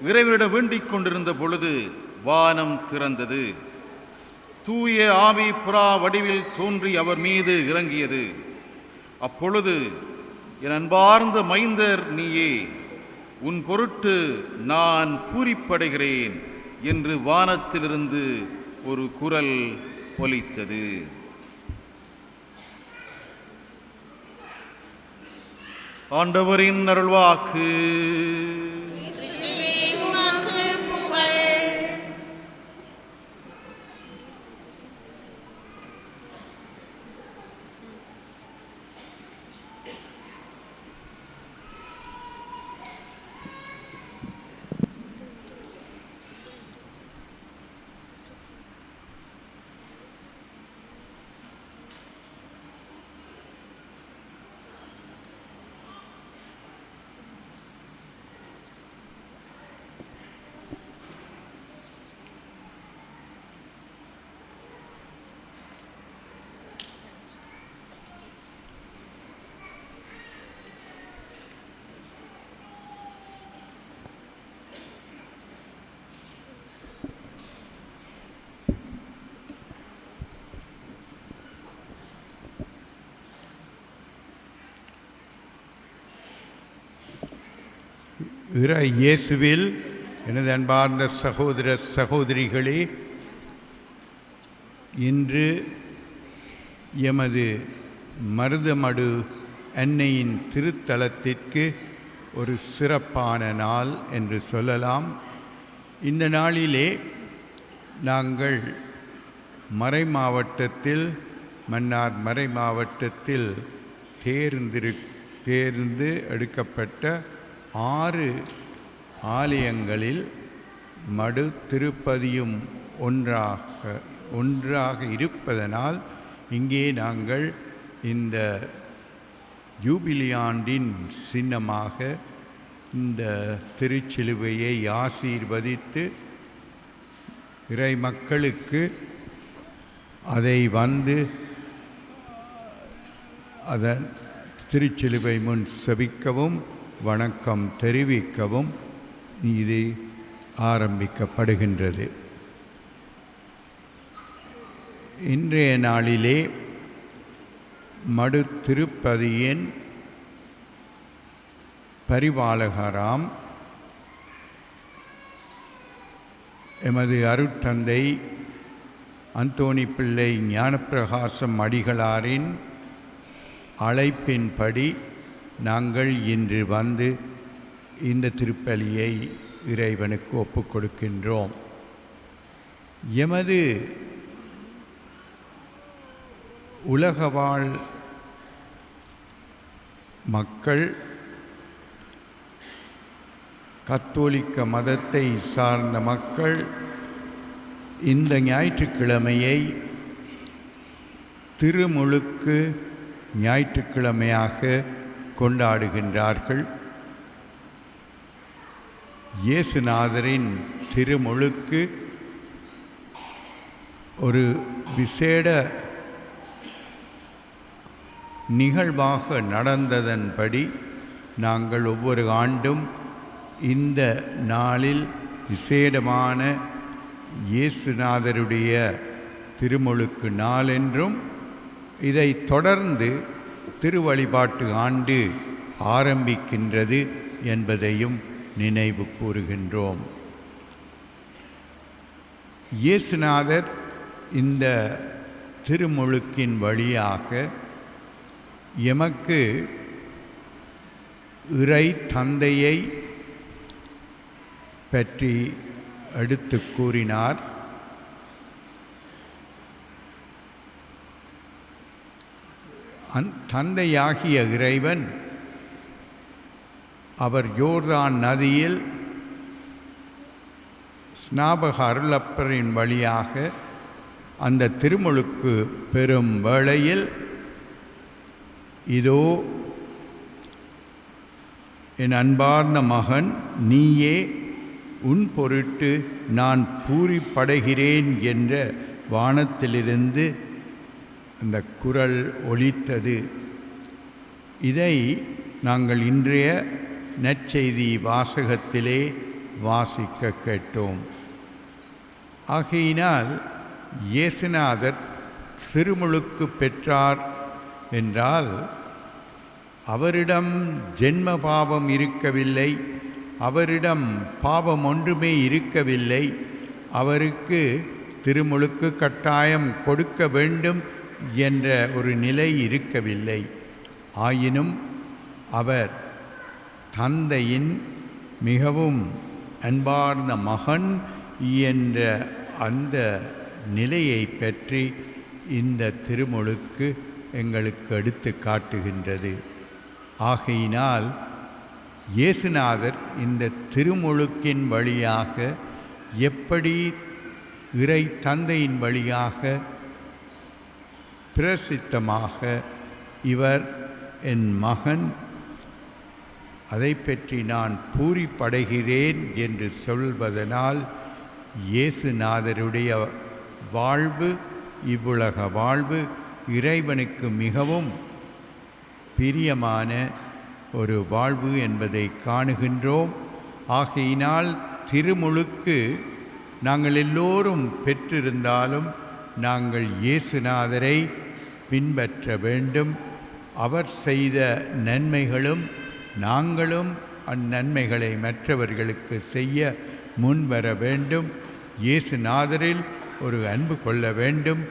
இறைவனிடம் வேண்டிக் கொண்டிருந்த பொழுது வானம் திறந்தது. தூய ஆவி புறா வடிவில் தோன்றி அவர் மீது இறங்கியது. அப்பொழுது, என் அன்பார்ந்த மைந்தர் நீயே, உன் பொருட்டு நான் பூரிப்படைகிறேன் என்று வானத்திலிருந்து ஒரு குரல் ஒலித்தது. ஆண்டவரின் அருள்வாக்கு. உமக்கு புகழ். இயேசுவில் எனது அன்பார்ந்த சகோதர சகோதரிகளே, இன்று எமது மருதமடு அன்னையின் திருத்தலத்திற்கு ஒரு சிறப்பான நாள் என்று சொல்லலாம். இந்த நாளிலே நாங்கள் மறைமாவட்டத்தில் மன்னார் மறைமாவட்டத்தில் தேர்ந்து எடுக்கப்பட்ட 6 ஆலயங்களில் மடு திருப்பதியும் ஒன்றாக இருப்பதனால் இங்கே நாங்கள் இந்த ஜூபிலி ஆண்டின் சின்னமாக இந்த திருச்சிலுவையை ஆசீர்வதித்து இறை மக்களுக்கு அதை வந்து அதன் திருச்சிலுவை முன் செபிக்கவும் வணக்கம் தெரிவிக்கவும் இது ஆரம்பிக்கப்படுகின்றது. இன்றைய நாளிலே மடு திருப்பதியின் பரிபாலகராம் எமது அருட்தந்தை அந்தோணி பிள்ளை ஞானப்பிரகாசம் அடிகளாரின் அழைப்பின்படி நாங்கள் இன்று வந்து இந்த திருப்பலியை இறைவனுக்கு ஒப்புக் கொடுக்கின்றோம். எமது உலகவாழ் மக்கள் கத்தோலிக்க மதத்தை சார்ந்த மக்கள் இந்த ஞாயிற்றுக்கிழமையை திருமுழுக்கு ஞாயிற்றுக்கிழமையாக கொண்டாடுகின்றார்கள். இயேசுநாதரின் திருமுழுக்கு ஒரு விசேட நிகழ்வாக நடந்ததன்படி நாங்கள் ஒவ்வொரு ஆண்டும் இந்த நாளில் விசேடமான இயேசுநாதருடைய திருமுழுக்கு நாள் என்றும் இதை தொடர்ந்து திருவழிபாட்டு ஆண்டு ஆரம்பிக்கின்றது என்பதையும் நினைவு கூறுகின்றோம். இயேசுநாதர் இந்த திருமுழுக்கின் வழியாக எமக்கு இறை தந்தையை பற்றி எடுத்து கூறினார். தந்தையாகிய இறைவன் அவர் யோர்தான் நதியில் ஸ்நாபக அருளப்பரின் வழியாக அந்த திருமுழுக்கு பெறும் வேளையில், இதோ என் அன்பார்ந்த மகன், நீயே, உன் பொருட்டு நான் பூரிப்படைகிறேன் என்ற வானத்திலிருந்து அந்த குரல் ஒலித்தது. இதை நாங்கள் இன்றைய நற்செய்தி வாசகத்திலே வாசிக்க கேட்டோம். ஆகையினால் இயேசுநாதர் திருமுழுக்கு பெற்றார் என்றால் அவரிடம் ஜென்ம பாவம் இருக்கவில்லை, அவரிடம் பாவம் ஒன்றுமே இருக்கவில்லை, அவருக்கு திருமுழுக்கு கட்டாயம் கொடுக்க வேண்டும் என்ற ஒரு நிலை இருக்கவில்லை. ஆயினும் அவர் தந்தையின் மிகவும் அன்பார்ந்த மகன் என்ற அந்த நிலையை பற்றி இந்த திருமுழுக்கு எங்களுக்கு எடுத்து காட்டுகின்றது. ஆகையினால் இயேசுநாதர் இந்த திருமுழுக்கின் வழியாக எப்படி இறை தந்தையின் வழியாக பிரசித்தமாக இவர் என் மகன், அதை பற்றி நான் பூரிப்படைகிறேன் என்று சொல்வதனால் இயேசுநாதருடைய வாழ்வு, இவ்வுலக வாழ்வு இறைவனுக்கு மிகவும் பிரியமான ஒரு வாழ்வு என்பதை காணுகின்றோம். ஆகையினால் திருமுழுக்கு நாங்கள் எல்லோரும் பெற்றிருந்தாலும் நாங்கள் இயேசுநாதரை பின்பற்ற வேண்டும். அவர் செய்த நன்மைகளும் நாங்களும் அந்நன்மைகளை மற்றவர்களுக்கு செய்ய முன்வர வேண்டும். இயேசுநாதரில் ஒரு அன்பு கொள்ள வேண்டும்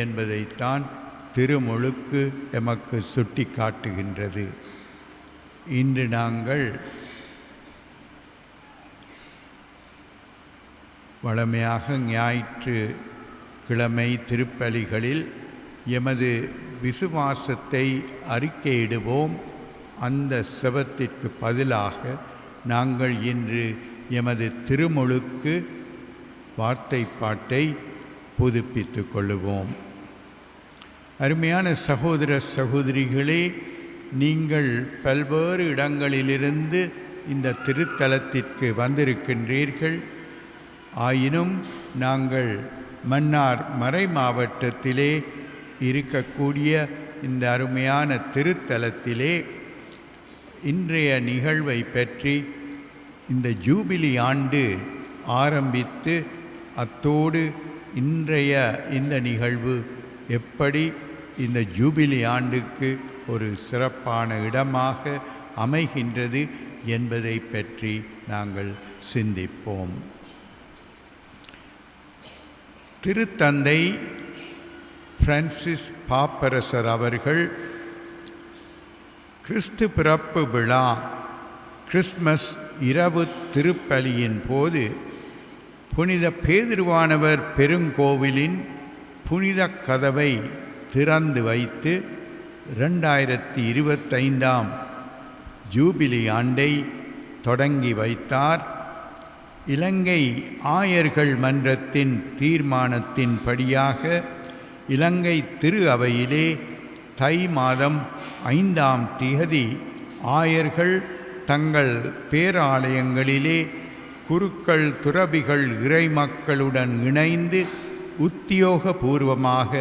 என்பதைத்தான் திருமுழுக்கு எமக்கு சுட்டி காட்டுகின்றது. இன்று நாங்கள் வழமையாக ஞாயிற்று கிழமை திருப்பலிகளில் எமது விசுவாசத்தை அறிக்கையிடுவோம். அந்த செபத்திற்கு பதிலாக நாங்கள் இன்று எமது திருமுழுக்கு வார்த்தை பாட்டை புதுப்பித்து கொள்ளுவோம். அருமையான சகோதர சகோதரிகளே, நீங்கள் பல்வேறு இடங்களிலிருந்து இந்த திருத்தலத்திற்கு வந்திருக்கின்றீர்கள். ஆயினும் நாங்கள் மன்னார் மறை மாவட்டத்திலே இருக்கக்கூடிய இந்த அருமையான திருத்தலத்திலே இன்றைய நிகழ்வை பற்றி, இந்த ஜூபிலி ஆண்டு ஆரம்பித்து அத்தோடு இன்றைய இந்த நிகழ்வு எப்படி இந்த ஜூபிலி ஆண்டுக்கு ஒரு சிறப்பான இடமாக அமைகின்றது என்பதை பற்றி நாங்கள் சிந்திப்போம். திருத்தந்தை பிரான்சிஸ் பாப்பரசர் அவர்கள் கிறிஸ்து பிறப்பு விழா கிறிஸ்மஸ் இரவு திருப்பலியின் போது புனித பேதுருவானவர் பெருங்கோவிலின் புனித கதவை திறந்து வைத்து 2025 ஜூபிலி ஆண்டை தொடங்கி வைத்தார். இலங்கை ஆயர்கள் மன்றத்தின் தீர்மானத்தின்படியாக இலங்கை திரு அவையிலே தை மாதம் 5ஆம் தேதி ஆயர்கள் தங்கள் பேராலயங்களிலே குருக்கள், துறவிகள், இறைமக்களுடன் இணைந்து உத்தியோகபூர்வமாக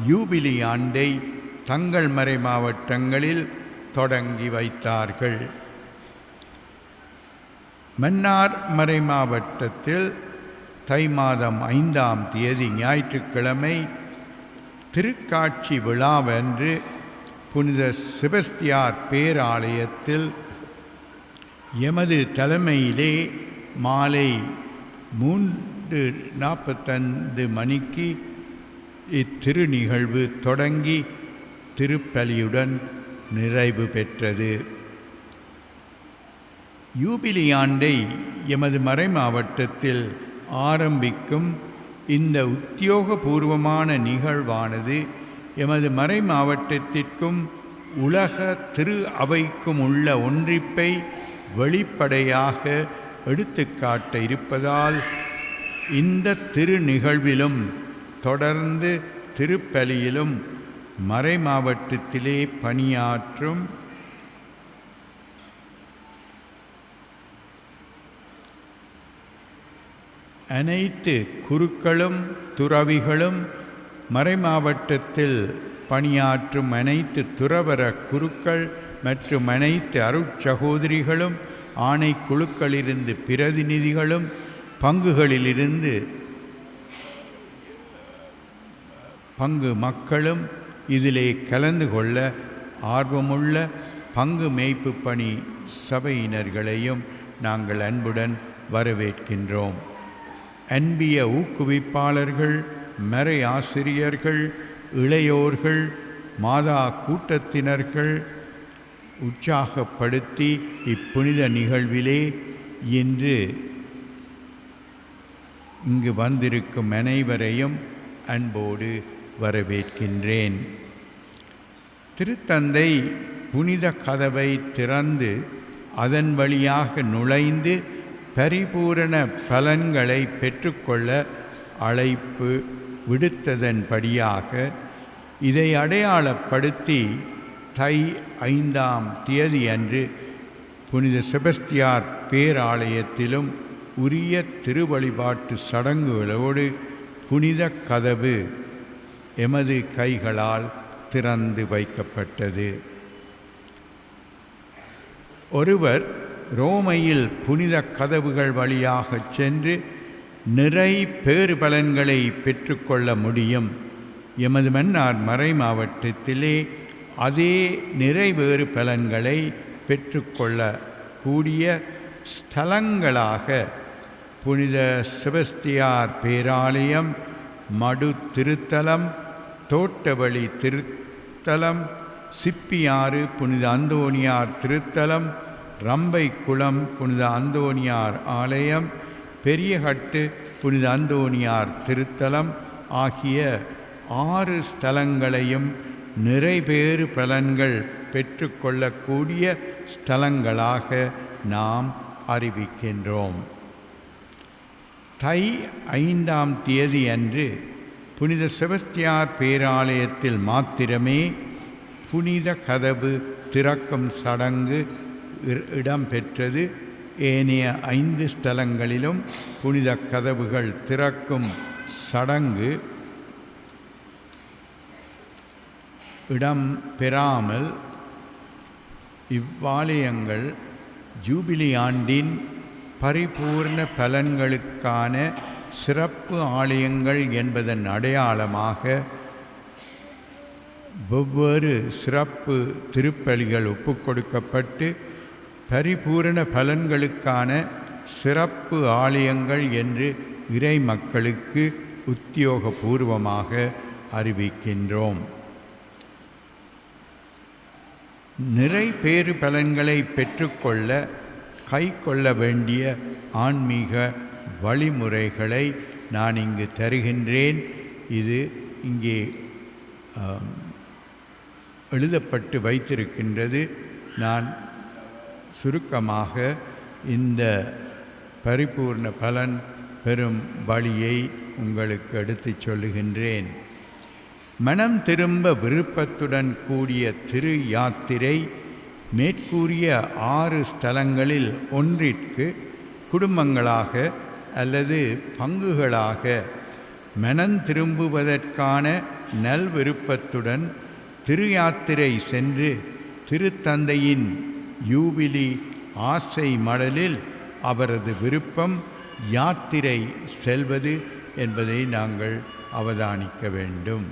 யூபிலி ஆண்டை தங்கள் மறை மாவட்டங்களில் தொடங்கி வைத்தார்கள். மன்னார் மறை மாவட்டத்தில் தை மாதம் 5ஆம் தேதி ஞாயிற்றுக்கிழமை திருக்காட்சி விழாவன்று புனித செபஸ்தியார் பேராலயத்தில் எமது தலைமையிலே மாலை 3:45 மணிக்கு இத்திரு நிகழ்வு தொடங்கி திருப்பலியுடன் நிறைவு பெற்றது. யூபிலி ஆண்டை எமது மறை மாவட்டத்தில் ஆரம்பிக்கும் இந்த உத்தியோகபூர்வமான நிகழ்வானது எமது மறை மாவட்டத்திற்கும் உலக திரு அவைக்கும் உள்ள ஒன்றிப்பை வெளிப்படையாக எடுத்துக்காட்ட இருப்பதால் இந்த திரு நிகழ்விலும் தொடர்ந்து திருப்பலியிலும் மறை மாவட்டத்திலே பணியாற்றும் அனைத்து குருக்களும் துறவிகளும், மறை மாவட்டத்தில் பணியாற்றும் அனைத்து துறவர குருக்கள் மற்றும் அனைத்து அருட்சகோதரிகளும், ஆணைக்குழுக்களிலிருந்து பிரதிநிதிகளும், பங்குகளிலிருந்து பங்கு மக்களும் இதிலே கலந்து கொள்ள ஆர்வமுள்ள பங்கு மேய்ப்பு பணி சபையினர்களையும் நாங்கள் அன்புடன் வரவேற்கின்றோம். அன்பிய ஊக்குவிப்பாளர்கள், மறை ஆசிரியர்கள், இளையோர்கள், மாதா கூட்டத்தினர்கள், உற்சாகப்படுத்தி இப்புனித நிகழ்விலே இன்று இங்கு வந்திருக்கும் அனைவரையும் அன்போடு வரவேற்கின்றேன். திருத்தந்தை புனித கதவை திறந்து அதன் வழியாக நுழைந்து பரிபூரண பலன்களை பெற்றுக்கொள்ள அழைப்பு விடுத்ததன்படியாக இதை அடையாளப்படுத்தி தை 5ஆம் தேதி அன்று புனித செபஸ்தியார் பேராலயத்திலும் உரிய திருவழிபாட்டு சடங்குகளோடு புனித கதவு எமது கைகளால் திறந்து வைக்கப்பட்டது. ஒருவர் ரோமையில் புனித கதவுகள் வழியாக சென்று நிறை பேறு பலன்களை பெற்றுக்கொள்ள முடியும். எமது மன்னார் மறை மாவட்டத்திலே அதே நிறைவேறு பலன்களை பெற்றுக்கொள்ள கூடிய ஸ்தலங்களாக புனித செபஸ்தியார் பேராலயம், மடு திருத்தலம், தோட்டவழி திருத்தலம், சிப்பியாறு புனித அந்தோணியார் திருத்தலம், ரம்பைக்குளம் புனித அந்தோணியார் ஆலயம், பெரியகட்டு புனித அந்தோணியார் திருத்தலம் ஆகிய 6 ஸ்தலங்களையும் நிறைவேறு பலன்கள் பெற்றுக்கொள்ளக்கூடிய ஸ்தலங்களாக நாம் அறிவிக்கின்றோம். தை 5ஆம் தேதி அன்று புனித செபஸ்தியார் பேராலயத்தில் மாத்திரமே புனித கதவு திறக்கும் சடங்கு இடம்பெற்றது. ஏனைய 5 ஸ்தலங்களிலும் புனித கதவுகள் திறக்கும் சடங்கு இடம்பெறாமல் இவ்வாலயங்கள் ஜூபிலி ஆண்டின் பரிபூர்ண பலன்களுக்கான சிறப்பு ஆலயங்கள் என்பதன் அடையாளமாக வெவ்வேறு சிறப்பு திருப்பலிகள் ஒப்புக்கொடுக்கப்பட்டு பரிபூரண பலன்களுக்கான சிறப்பு ஆலயங்கள் என்று இறை மக்களுக்கு உத்தியோகபூர்வமாக அறிவிக்கின்றோம். நிறை பேறு பலன்களை பெற்றுக்கொள்ள கை கொள்ள வேண்டிய ஆன்மீக வழிமுறைகளை நான் இங்கு தருகின்றேன். இது இங்கே எழுதப்பட்டு வைத்திருக்கின்றது. நான் சுருக்கமாக இந்த பரிபூர்ண பலன் பெறும் வழியை உங்களுக்கு எடுத்துச் சொல்லுகின்றேன். மனம் திரும்ப விருப்பத்துடன் கூடிய திரு யாத்திரை மேற்கூறிய 6 ஸ்தலங்களில் ஒன்றிற்கு குடும்பங்களாக அல்லது பங்குகளாக மனம் திரும்புவதற்கான நல்விருப்பத்துடன் திரு யாத்திரை சென்று திருத்தந்தையின் யூபிலி ஆசை மடலில் அவரது விருப்பம் யாத்திரை செல்வது என்பதை நாங்கள் அவதானிக்க வேண்டும்.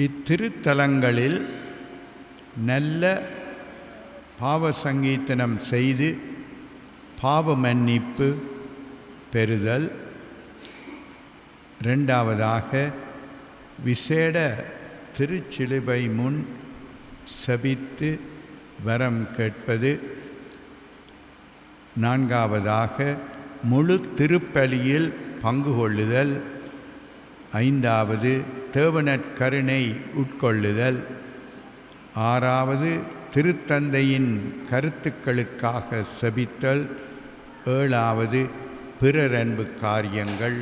இத்திருத்தலங்களில் நல்ல பாவ சங்கீர்த்தனம் செய்து பாவ மன்னிப்பு பெறுதல், 2வதாக விசேட திருச்சிலுவை முன் சபித்து வரம் கேட்பது, 4வதாக முழு திருப்பலியில் பங்கு கொள்ளுதல், 5வது தேவனற்கருணை உட்கொள்ளுதல், 6வது திருத்தந்தையின் கருத்துக்களுக்காக செபித்தல், 7வது பிறரன்பு காரியங்கள்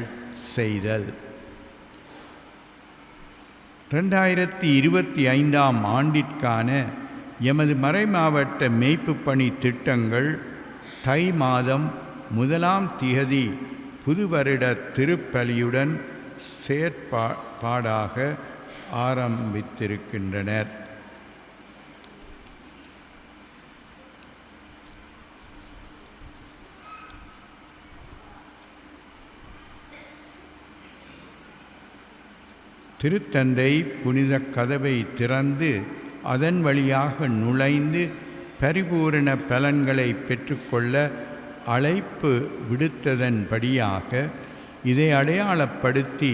செய்தல். 2025ஆம் ஆண்டிற்கான எமது மறைமாவட்ட மேய்ப்பு பணி திட்டங்கள் தை மாதம் 1ஆம் தேதி புதுவருட திருப்பலியுடன் செயற்பாடாக ஆரம்பித்திருக்கின்றனர். திருத்தந்தை புனித கதவை திறந்து அதன் வழியாக நுழைந்து பரிபூரண பலன்களை பெற்றுக்கொள்ள அழைப்பு விடுத்ததன்படியாக இதை அடையாளப்படுத்தி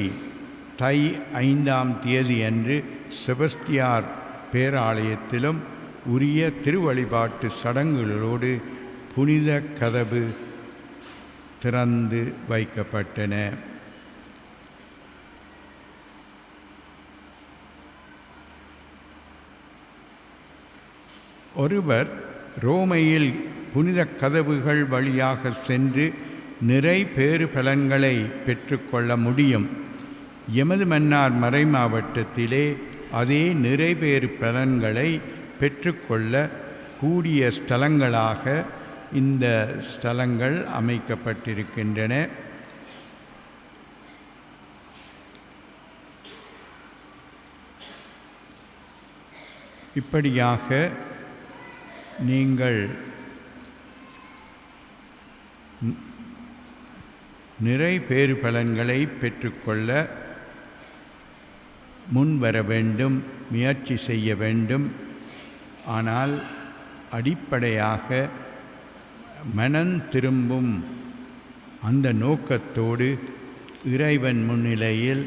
தை 5ஆம் தேதி அன்று செபஸ்தியார் பேராலயத்திலும் உரிய திருவழிபாட்டு சடங்குகளோடு புனித கதவு திறந்து வைக்கப்பட்டன. ஒருவர் ரோமையில் புனித கதவுகள் வழியாக சென்று நிறை பேறு பலன்களை பெற்றுக்கொள்ள முடியும். எமது மன்னார் மறை மாவட்டத்திலே அதே நிறைவேறு பலன்களை பெற்றுக்கொள்ள கூடிய ஸ்தலங்களாக இந்த ஸ்தலங்கள் அமைக்கப்பட்டிருக்கின்றன. இப்படியாக நீங்கள் நிறை பேறு பலன்களை பெற்றுக்கொள்ள முன்வர வேண்டும், முயற்சி செய்ய வேண்டும். ஆனால் அடிப்படையாக மனம் திரும்பும் அந்த நோக்கத்தோடு இறைவன் முன்னிலையில்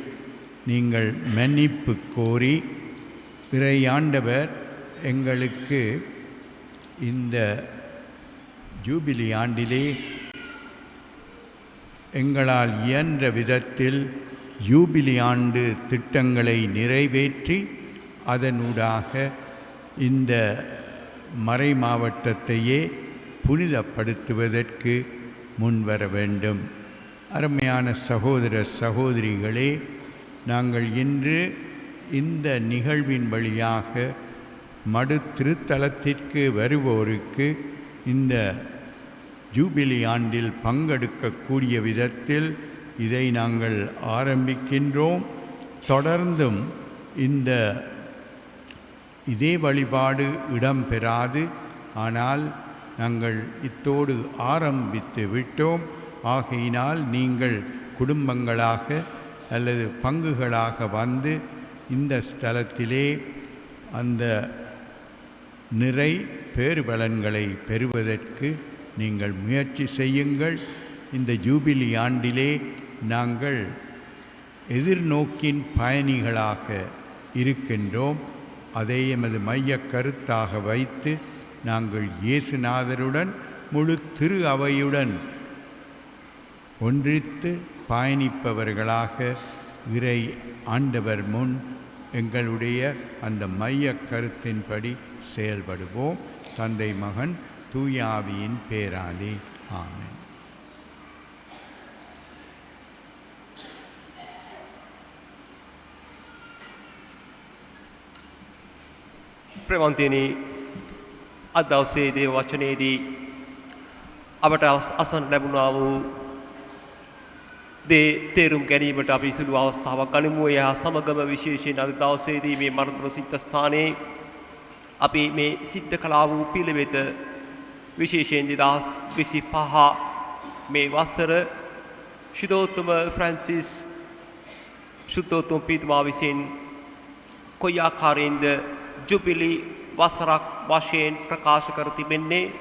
நீங்கள் மன்னிப்பு கோரி இறையாண்டவர் எங்களுக்கு இந்த ஜூபிலி ஆண்டிலே எங்களால் இயன்ற விதத்தில் ஜூபிலி ஆண்டு திட்டங்களை நிறைவேற்றி அதனூடாக இந்த மறை மாவட்டத்தையே புனிதப்படுத்துவதற்கு முன்வர வேண்டும். அருமையான சகோதர சகோதரிகளே, நாங்கள் இன்று இந்த நிகழ்வின் வழியாக மடு திருத்தலத்திற்கு வருவோருக்கு இந்த ஜூபிலி ஆண்டில் பங்கெடுக்கக்கூடிய விதத்தில் இதை நாங்கள் ஆரம்பிக்கின்றோம். தொடர்ந்தும் இதே வழிபாடு இடம்பெறாது. ஆனால் நாங்கள் இத்தோடு ஆரம்பித்து விட்டோம். ஆகையினால் நீங்கள் குடும்பங்களாக அல்லது பங்குகளாக வந்து இந்த ஸ்தலத்திலே அந்த நிறை பேறுபலன்களை பெறுவதற்கு நீங்கள் முயற்சி செய்யுங்கள். இந்த ஜூபிலி ஆண்டிலே நாங்கள் எதிர்நோக்கின் பயணிகளாக இருக்கின்றோம். அதை எமது மைய கருத்தாக வைத்து நாங்கள் இயேசுநாதருடன் முழு திரு அவையுடன் ஒன்றித்து பயணிப்பவர்களாக இறை ஆண்டவர் முன் எங்களுடைய அந்த மைய கருத்தின்படி செயல்படுவோம். தந்தை மகன் தூய ஆவியின் பேராலே. ஆமென். ප්‍රවන්තයනි, අද දවසේ දේව වචනයේදී අපට අසන්න ලැබුණා වූ දේ තේරුම් ගැනීමට අපි සුළු අවස්ථාවක් ගනිමු. එහා සමගම විශේෂයෙන් අද දවසේදී මේ මරණ සිද්ධ ස්ථානයේ අපි මේ සිද්ධ කළා වූ පිළිවෙත විශේෂයෙන් 2025 මේ වසර ශුද්ධෝත්තම ෆ්‍රැන්සිස් ශුද්ධෝත්තම පියතුමා විසින් කොයි ආකාරයෙන්ද ජුබිලි වසරක් වශයෙන් ප්‍රකාශ කර තිබෙන්නේ.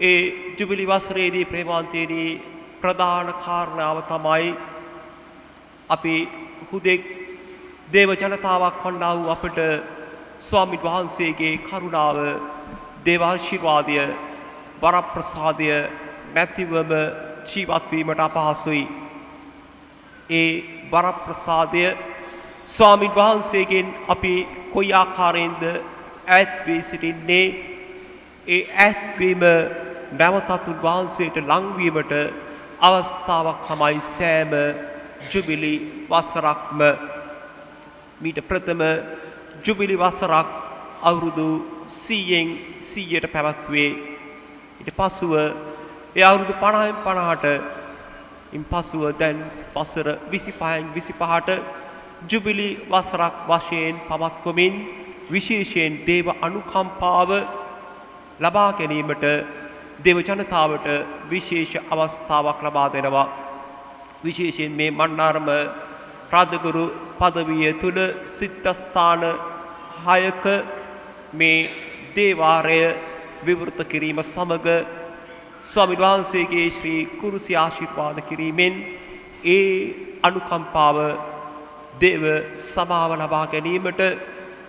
ඒ ජුබිලි වසරේදී ප්‍රේමාන්තයේදී ප්‍රධාන කාරණාව තමයි අපි හුදෙක් දේව ජනතාවක් වන්නා වූ අපට ස්වාමීන් වහන්සේගේ කරුණාව, දේවාශිර්වාදය, වරප්‍රසාදය නැතිවම ජීවත් වීමට අපහසුයි. ඒ වරප්‍රසාදය ස්වාමීන් වහන්සේගෙන් අපි කොයි ආකාරයෙන්ද ඈත් වී සිටින්නේ? ඒ ඈත්වීම නැවතත් උන්වහන්සේට ලංවීමට අවස්ථාවක් තමයි සෑම ජුබිලි වසරක්ම. මීට ප්‍රථම ජුබිලි වසරක් අවුරුදු 100න් 100ට පැවැත්වේ. ඊට පසුව ඒ අවුරුදු 50න් 50ට ඉන් පසුව දැන් වසර 25න් 25ට ජුබිලි වසරක් වශයෙන් පවත්වමින් විශේෂයෙන් දේව අනුකම්පාව ලබා ගැනීමට දේව ජනතාවට විශේෂ අවස්ථාවක් ලබා දෙනවා. විශේෂයෙන් මේ මන්නාරම රාජගුරු පදවිය තුල සිද්ධාස්ථාන 6ක මේ දේවාරය විවෘත කිරීම සමග ස්වාමීන් වහන්සේගේ ශ්‍රී කුරුසි ආශිර්වාද කිරීමෙන් ඒ අනුකම්පාව දේව සමාව ලබා ගැනීමට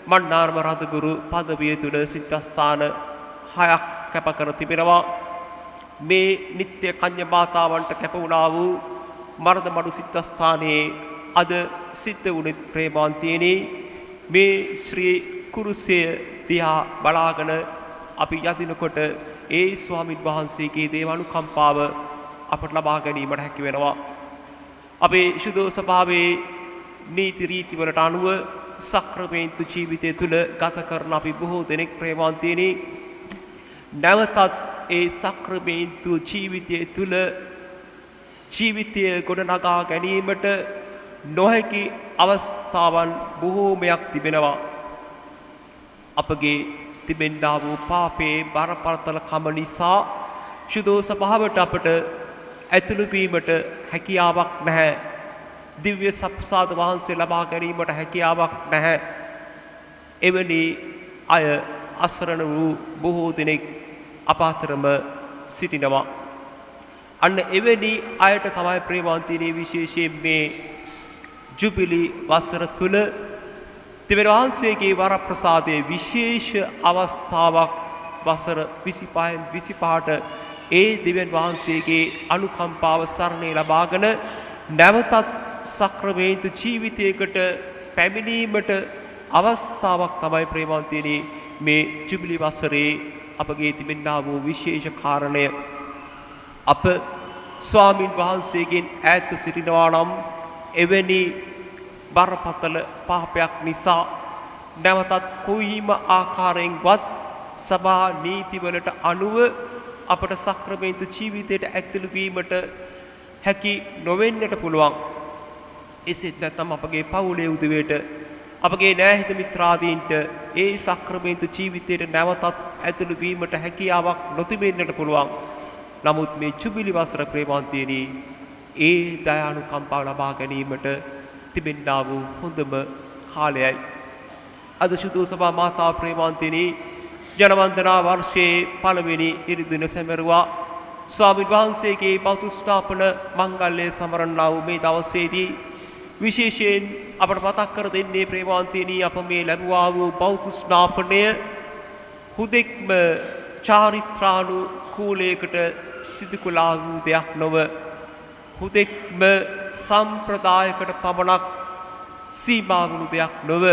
මන්නාරම රදගුරු පදවිය තුළ සිද්ධාස්ථාන 6ක් කැප කර තිබෙනවා. මේ නිත්‍ය කන්‍ය මාතාවන්ට කැප වුණා වූ මරදමඩු සිද්ධාස්ථානයේ අද සිද්ධ වුණේ ප්‍රේමාන්තියනි මේ ශ්‍රී කුරුසය දිහා බලාගෙන අපි යදිනකොට ඒ ස්වාමින් වහන්සේගේ දේවානුකම්පාව අපට ලබා ගැනීමට හැකි වෙනවා. අපේ ශුද්ධ ස්වභාවයේ නීති රීති වලට අනුව සක්‍රමේන්තු ජීවිතය තුළ ගත කරන අපි බොහෝ දෙනෙක් ප්‍රේමාන්තියනි නැවතත් ඒ සක්‍රමේන්තු ජීවිතය තුළ ජීවිතය ගොඩනගා ගැනීමට නොහැකි අවස්ථාවන් බොහෝමයක් තිබෙනවා. අපගේ තිබෙන්නා වූ පාපයේ බරපතලකම නිසා ශුද්ධ ස්වභාවයට අපට ඇතුළු වීමට හැකියාවක් නැහැ. දිව්‍ය සප්‍රසාද වහන්සේ ලබා ගැනීමට හැකියාවක් නැහැ. එවැනි අය අසරණ වූ බොහෝ දෙනෙක් අප අතරම සිටිනවා. අන්න එවැනි අයට තමයි ප්‍රේමාන්තිනී විශේෂයෙන් මේ ජුබිලි වසර තුල දෙවියන් වහන්සේගේ වරප්‍රසාදයේ විශේෂ අවස්ථාවක් වසර 25න් 25ට ඒ දෙවියන් වහන්සේගේ අනුකම්පාව සරණේ ලබාගෙන නැවතත් සක්‍රමේන්තු ජීවිතයකට පැමිණීමට අවස්ථාවක් තමයි ප්‍රේමාන්තිනී මේ ජුබිලි වසරේ අපගේ තිබෙනා වූ විශේෂ කාරණය. අප ස්වාමින් වහන්සේගෙන් ඈත් සිටිනවා නම් එවැනි බරපතල පාපයක් නිසා නැවතත් කොයිම ආකාරයෙන්වත් සභා නීතිවලට අනුව අපට සක්‍රමේන්තු ජීවිතයට ඇතුළු වීමට හැකි නොවෙන්නට පුළුවන්. එසේත් නැත්නම් අපගේ පවුලේ උදවියට අපගේ නෑහිත මිත්‍රාදීන්ට ඒ සක්‍රමේන්තු ජීවිතයට නැවතත් ඇතුළු වීමට හැකියාවක් නොතිබෙන්නට පුළුවන්. නමුත් මේ ජුබිලි වසර ප්‍රේමාන්තියනි ඒ දයානුකම්පාව ලබා ගැනීමට තිබෙන්නා වූ හොඳම කාලයයි. අද ශුද්ධ සභා මාතා ප්‍රේමාන්තිනි ජනවන්දනා වර්ෂයේ පළවෙනි ඉරිදින සැමරුවා ස්වාමීන් වහන්සේගේ බෞද්ධ ස්ථාපන මංගල්‍ය සමරන්නා වූ මේ දවසේදී විශේෂයෙන් අපට මතක් කර දෙන්නේ ප්‍රේමාන්තිනි අප මේ ලැබුවා වූ බෞද්ධ ස්ථාපනය හුදෙක්ම චාරිත්‍රානුකූලයකට සිදු කළා වූ දෙයක් නොව හුදෙක්ම සම්ප්‍රදායකට පමණක් සීමා වුණු දෙයක් නොව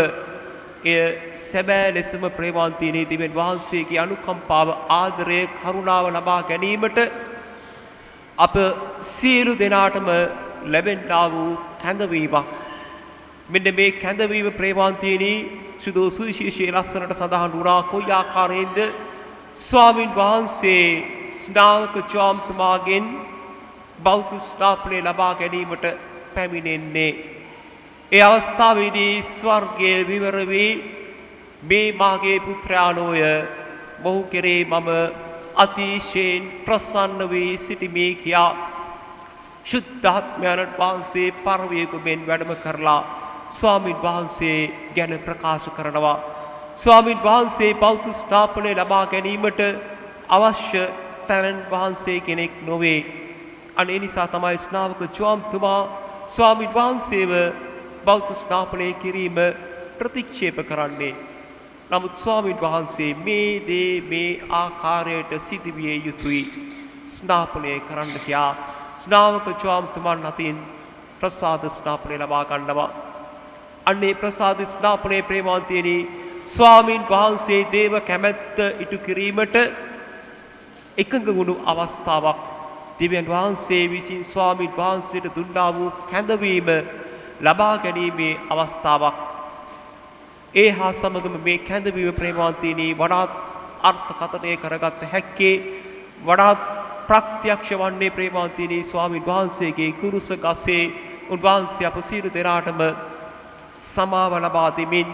එය සැබෑ ලෙසම ප්‍රේමාන්තිනී දෙවියන් වහන්සේගේ අනුකම්පාව ආදරය කරුණාව ලබා ගැනීමට අප සියලු දෙනාටම ලැබෙන්නා වූ කැඳවීමක්. මෙන්න මේ කැඳවීම ප්‍රේමාන්තිනී සුදු සුවිශේෂී ලස්සනට සඳහන් වුණා. කොයි ආකාරයෙන්ද ස්වාමින් වහන්සේ ස්නාවක ජාම්තුමාගෙන් බෞද්ධ ස්ථාපනය ලබා ගැනීමට පැමිණෙන්නේ. ඒ අවස්ථාවේදී ස්වර්ගයේ විවර වී මේ මාගේ පුත්‍රයාණෝය මොහු කෙරේ මම අතිශයින් ප්‍රසන්න වී සිටිමි කියා ශුද්ධාත්මයන් වහන්සේ පරවේගුමෙන් වැඩම කරලා ස්වාමින් වහන්සේ ගැන ප්‍රකාශ කරනවා. ස්වාමින් වහන්සේ බෞද්ධ ස්ථාපනය ලබා ගැනීමට අවශ්‍ය තැනන් වහන්සේ කෙනෙක් නොවේ. අනේ නිසා තමයි ස්නාවක ජාම්තුමා ස්වාමින් වහන්සේව බෞද්ධ ස්ථාපනය කිරීම ප්‍රතික්ෂේප කරන්නේ. නමුත් ස්වාමින් වහන්සේ මේ දේ මේ ආකාරයට සිදුවිය යුතුයි ස්ථාපනය කරන්න කියා ස්නාවක ජාම්තුමන් අතින් ප්‍රසාද ස්ථාපනය ලබා ගන්නවා. අන්නේ ප්‍රසාද ස්ථාපනයේ ප්‍රේමාන්තියනි ස්වාමින් වහන්සේ දේව කැමැත්ත ඉටු කිරීමට එකඟ වුණු අවස්ථාවක්. දෙවියන් වහන්සේ විසින් ස්වාමින් වහන්සේට දුන්නා වූ කැඳවීම ලබා ගැනීමේ අවස්ථාවක්. ඒ හා සමගම මේ කැඳවීම ප්‍රේමාන්තිනී වඩාත් අර්ථකථනය කරගත් හැක්කේ වඩාත් ප්‍රත්‍යක්ෂ වන්නේ ප්‍රේමාන්තිනී ස්වාමින් වහන්සේගේ කුරුස ගසේ උන්වහන්සේ අප සියලු දෙනාටම සමාව ලබා දෙමින්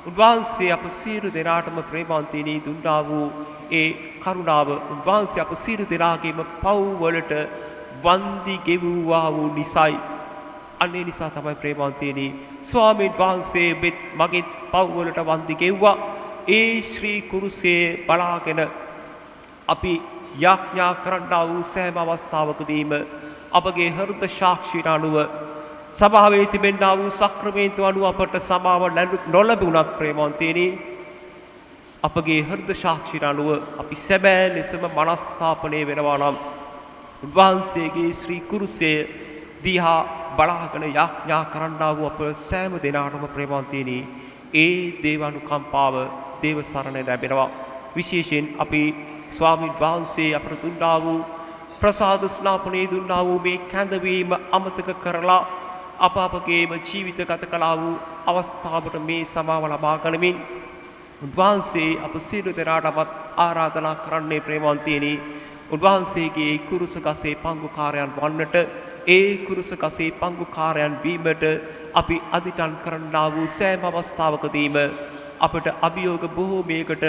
උන්වහන්සේ අප සියලු දෙනාටම ප්‍රේමාන්තිනී දුන්නා වූ ඒ කරුණාව උන්වහන්සේ අප සියලු දෙනාගේම පව් වලට වන්දි ගෙවුවා වූ නිසයි. අනේ නිසා තමයි ප්‍රේමාන්තිනී ස්වාමීන් වහන්සේ මගේ පව් වලට වන්දි ගෙව්වා. ඒ ශ්‍රී කුරුසයේ බලාගෙන අපි යාඥා කරන්නා වූ සෑම අවස්ථාවකදීම අපගේ හෘද සාක්ෂියට අනුව සභාවේ තිබෙනා වූ සක්‍රමේන්තු අනුව අපට සමාව නොලැබුණත් ප්‍රේමවන්තයනි අපගේ හෘද සාක්ෂියට අනුව අපි සැබෑ ලෙසම මනස්ථාපනය වෙනවා නම් උන්වහන්සේගේ ශ්‍රී කුරුසය දිහා බලාගෙන යාඥා කරන්නා වූ අප සෑම දෙනාටම ප්‍රේමවන්තයනි ඒ දේවානුකම්පාව දේව සරණ ලැබෙනවා. විශේෂයෙන් අපි ස්වාමීන් වහන්සේ අපට දුන්නා වූ ප්‍රසාද ස්නාපනයේ දුන්නා වූ මේ කැඳවීම අමතක කරලා අප අපගේම ජීවිත ගත කළා වූ අවස්ථාවට මේ සමාව ලබා ගනිමින් උන්වහන්සේ අප සියලු දෙනාටමත් ආරාධනා කරන්නේ ප්‍රේමවන්තයනි උන්වහන්සේගේ කුරුස ගසේ පංගුකාරයන් වන්නට ඒ කුරුස ගසේ පංගුකාරයන් වීමට අපි අදිටන් කරන්නා වූ සෑම අවස්ථාවකදීම අපට අභියෝග බොහෝමයකට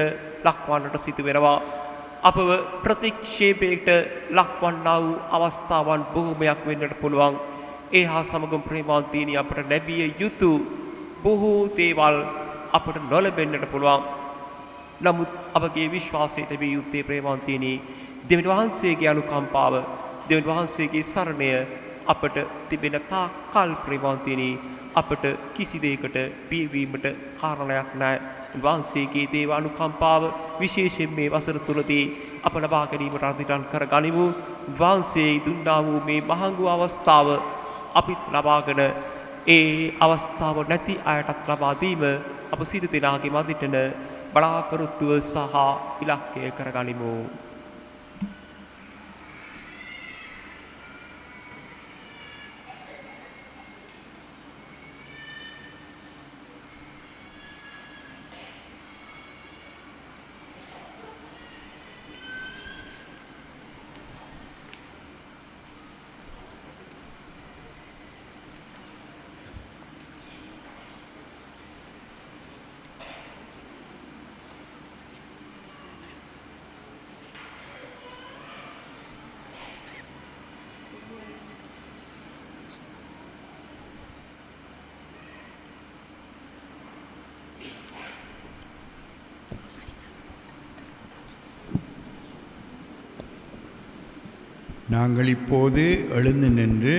ලක්වන්නට සිදු වෙනවා. අපව ප්‍රතික්ෂේපයට ලක්වන්නා වූ අවස්ථාවන් බොහෝමයක් වෙන්නට පුළුවන්. ඒ හා සමගම ප්‍රේමවන්තයනි අපට ලැබිය යුතු බොහෝ දේවල් අපට නොලැබෙන්නට පුළුවන්. නමුත් අපගේ විශ්වාසයට ලැබිය යුත්තේ ප්‍රේමවන්තයනි දෙවියන් වහන්සේගේ අනුකම්පාව දෙවියන් වහන්සේගේ සරණය අපට තිබෙන තා කල් ප්‍රේමවන්තයනි අපට කිසි දෙයකට බියවීමට කාරණයක් නැහැ. උන්වහන්සේගේ දේව අනුකම්පාව විශේෂයෙන් මේ වසර තුලදී අප ලබා ගැනීමට අධිටන් කරගනිමු. උන්වහන්සේ දුන්නා වූ මේ මහඟු අවස්ථාව අපිත් ලබාගෙන ඒ අවස්ථාව නැති අයටත් ලබා දීම අප සියලු දෙනාගේම අදිටන බලාපොරොත්තුව සහ ඉලක්කය කරගනිමු. நாங்கள் இப்போது எழுந்து நின்று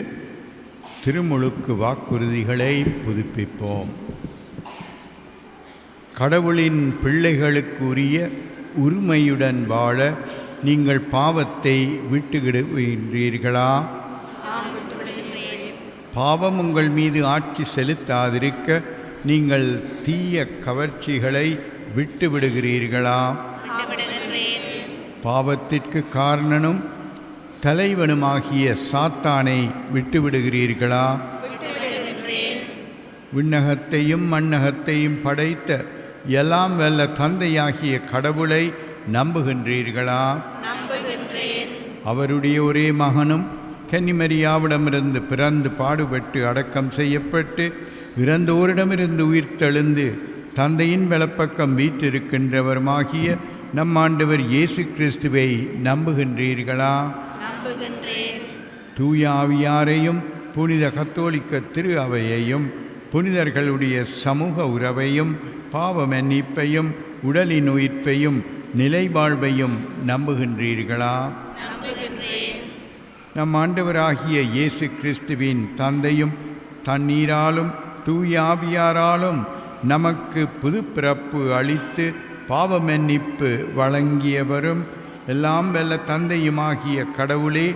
திருமுழுக்கு வாக்குறுதிகளை புதுப்பிப்போம். கடவுளின் பிள்ளைகளுக்குரிய உரிமையுடன் வாழ நீங்கள் பாவத்தை விட்டுவிடுகின்றீர்களா? பாவம் உங்கள் மீது ஆட்சி செலுத்தாதிருக்க நீங்கள் தீய கவர்ச்சிகளை விட்டுவிடுகிறீர்களா? பாவத்திற்கு காரணனும் தலைவனுமாகிய சாத்தானை விட்டுவிடுகிறீர்களா? விண்ணகத்தையும் மண்ணகத்தையும் படைத்த எல்லாம் வல்ல தந்தையாகிய கடவுளை நம்புகின்றீர்களா? அவருடைய ஒரே மகனும் கன்னிமரியாவிடமிருந்து பிறந்து பாடுபட்டு அடக்கம் செய்யப்பட்டு இறந்தோரிடமிருந்து உயிர்த்தெழுந்து தந்தையின் வலப்பக்கம் வீற்றிருக்கின்றவருமாகிய நம் ஆண்டவர் இயேசு கிறிஸ்துவை நம்புகின்றீர்களா? தூய ஆவியாரையும் புனித கத்தோலிக்க திரு அவையையும் புனிதர்களுடைய சமூக உறவையும் பாவ மன்னிப்பையும் உடலின் உயிர்ப்பையும் நிலைவாழ்வையும் நம்புகின்றீர்களா? நம் ஆண்டவராகிய இயேசு கிறிஸ்துவின் தந்தையும் தண்ணீராலும் தூய ஆவியாராலும் நமக்கு புது பிறப்பு அளித்து பாவ மன்னிப்பு வழங்கியவரும் எல்லாம் வல்ல தந்தையுமாகிய கடவுளே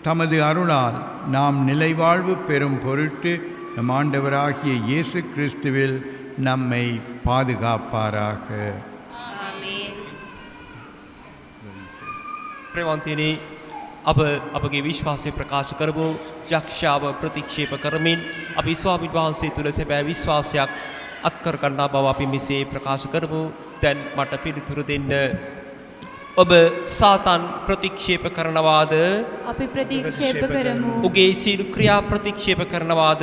தமது அருளால் நாம் நிலைவாழ்வு பெறும் பொருட்டு நம் ஆண்டவராகிய இயேசு கிறிஸ்துவில் நம்மை பாதுகாப்பாராக. ප්‍රේමවන්තයනි අප අපගේ විශ්වාසය ප්‍රකාශ කරමු. යක්ෂාව ප්‍රතික්ෂේප කරමින් අපි ස්වාමීන් වහන්සේ තුළ සැබෑ විශ්වාසයක් අත්කර ගන්නා බව අපි මෙසේ ප්‍රකාශ කරමු. දැන් මට පිළිතුරු දෙන්න. ඔබ සාතන් ප්‍රතික්ෂේප කරනවාද? අපි ප්‍රතික්ෂේප කරමු. උගේ සීල ක්‍රියා ප්‍රතික්ෂේප කරනවාද?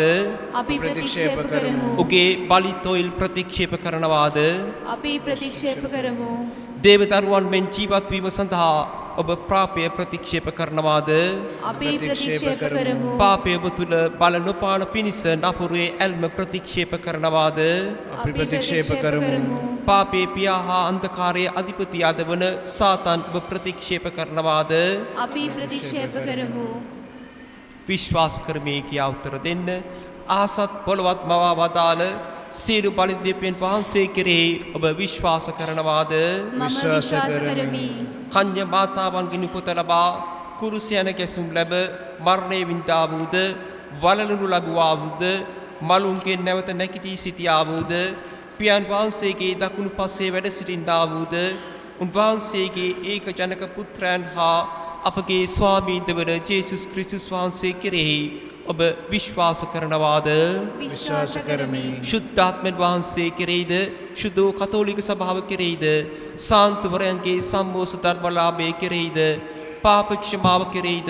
අපි ප්‍රතික්ෂේප කරමු. උගේ බලිතොයිල් ප්‍රතික්ෂේප කරනවාද? අපි ප්‍රතික්ෂේප කරමු. දේවදරුවන් මෙන් ජීවත් වීම සඳහා ඔබ පාපය ප්‍රතික්ෂේප කරනවාද? අපි ප්‍රතික්ෂේප කරමු. පාපය ඔබ තුළ බල නොපාන පිණිස නපුරේ ඇල්ම ප්‍රතික්ෂේප කරනවාද? අපි ප්‍රතික්ෂේප කරමු. පාපේ පියා හා අන්ධකාරයේ අධිපති අද වන සාතන් ඔබ ප්‍රතික්ෂේප කරනවාද? අපි ප්‍රතික්ෂේප කරමු. විශ්වාස කරමි කියා උත්තර දෙන්න. ආසත් පොළවත් මවා වදාළ සියලු බලිදීපයන් වහන්සේ කෙරෙහි ඔබ විශ්වාස කරනවාද? මම විශ්වාස කරමි. කන්‍ය මාතාවන්ගෙන් උපත ලබා කුරුසියන කැසුම් ලැබ මරණය වින්දා වූද වලලනු ලැබුවා වූද මලුන්ගෙන් නැවත නැගිටී සිටියා වූද පියන් වහන්සේගේ දකුණු පස්සේ වැඩ සිටින්නා වූද උන්වහන්සේගේ ඒක ජනක පුත්‍රයන් හා අපගේ ස්වාමීන්ද වන ජේසුස් ක්‍රිස්තුස් වහන්සේ කෙරෙහි ඔබ විශ්වාස කරනවාද? විශ්වාස කරමි. ශුද්ධාත්මයන් වහන්සේ කෙරෙහිද ශුද්ධ කතෝලික සභාව කෙරෙහිද සාන්තුවරයන්ගේ සම්මෝස ධර්මලාභය කෙරෙහිද පාප ක්ෂමාව කෙරෙහිද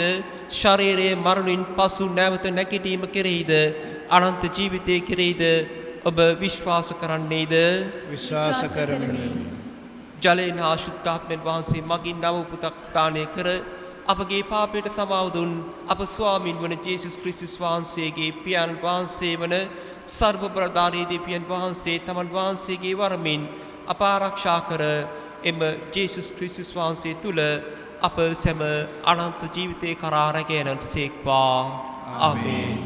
ශරීරයේ මරණින් පසු නැවත නැගිටීම කෙරෙහිද අනන්ත ජීවිතය කෙරෙහිද ඔබ විශ්වාස කරන්නේද? විශ්වාස කරමි. ජලයෙන් හා ශුද්ධාත්මයන් වහන්සේ මගින් නව උපතක් දානය කර අපගේ පාපයට සමාව දුන් අප ස්වාමින් වන ජේසුස් ක්‍රිස්තුස් වහන්සේගේ පියාණන් වහන්සේ වන සර්ව ප්‍රධානී දෙවියන් වහන්සේ තමන් වහන්සේගේ වරමින් අප ආරක්ෂා කර එම ජේසුස් ක්‍රිස්තුස් වහන්සේ තුල අප සැම අනන්ත ජීවිතේ කරා රැගෙනට සේක්වා. ආමේන්.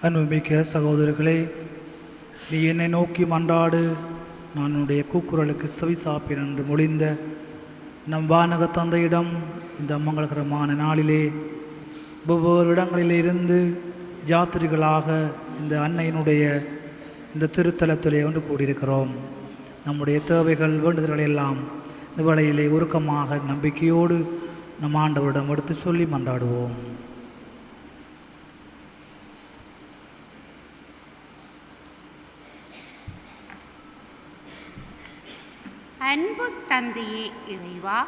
அன்புமிக்க சகோதரர்களே, நீ என்னை நோக்கி மன்றாடு, நான் உன்னுடைய கூக்குரலுக்கு செவிசாப்பேன் என்று மொழிந்த நம் வானக தந்தையிடம் இந்த மங்களகரமான நாளிலே ஒவ்வொரு இடங்களிலே இருந்து யாத்திரிகளாக இந்த அன்னையினுடைய இந்த திருத்தலத்திலே ஒன்று கூடியிருக்கிறோம். நம்முடைய தேவைகள் வேண்டுதல்களை எல்லாம் இந்த வேளையிலே உருக்கமாக நம்பிக்கையோடு நம் ஆண்டவரிடம் எடுத்து சொல்லி மன்றாடுவோம். அன்பு தந்தையே இறைவா,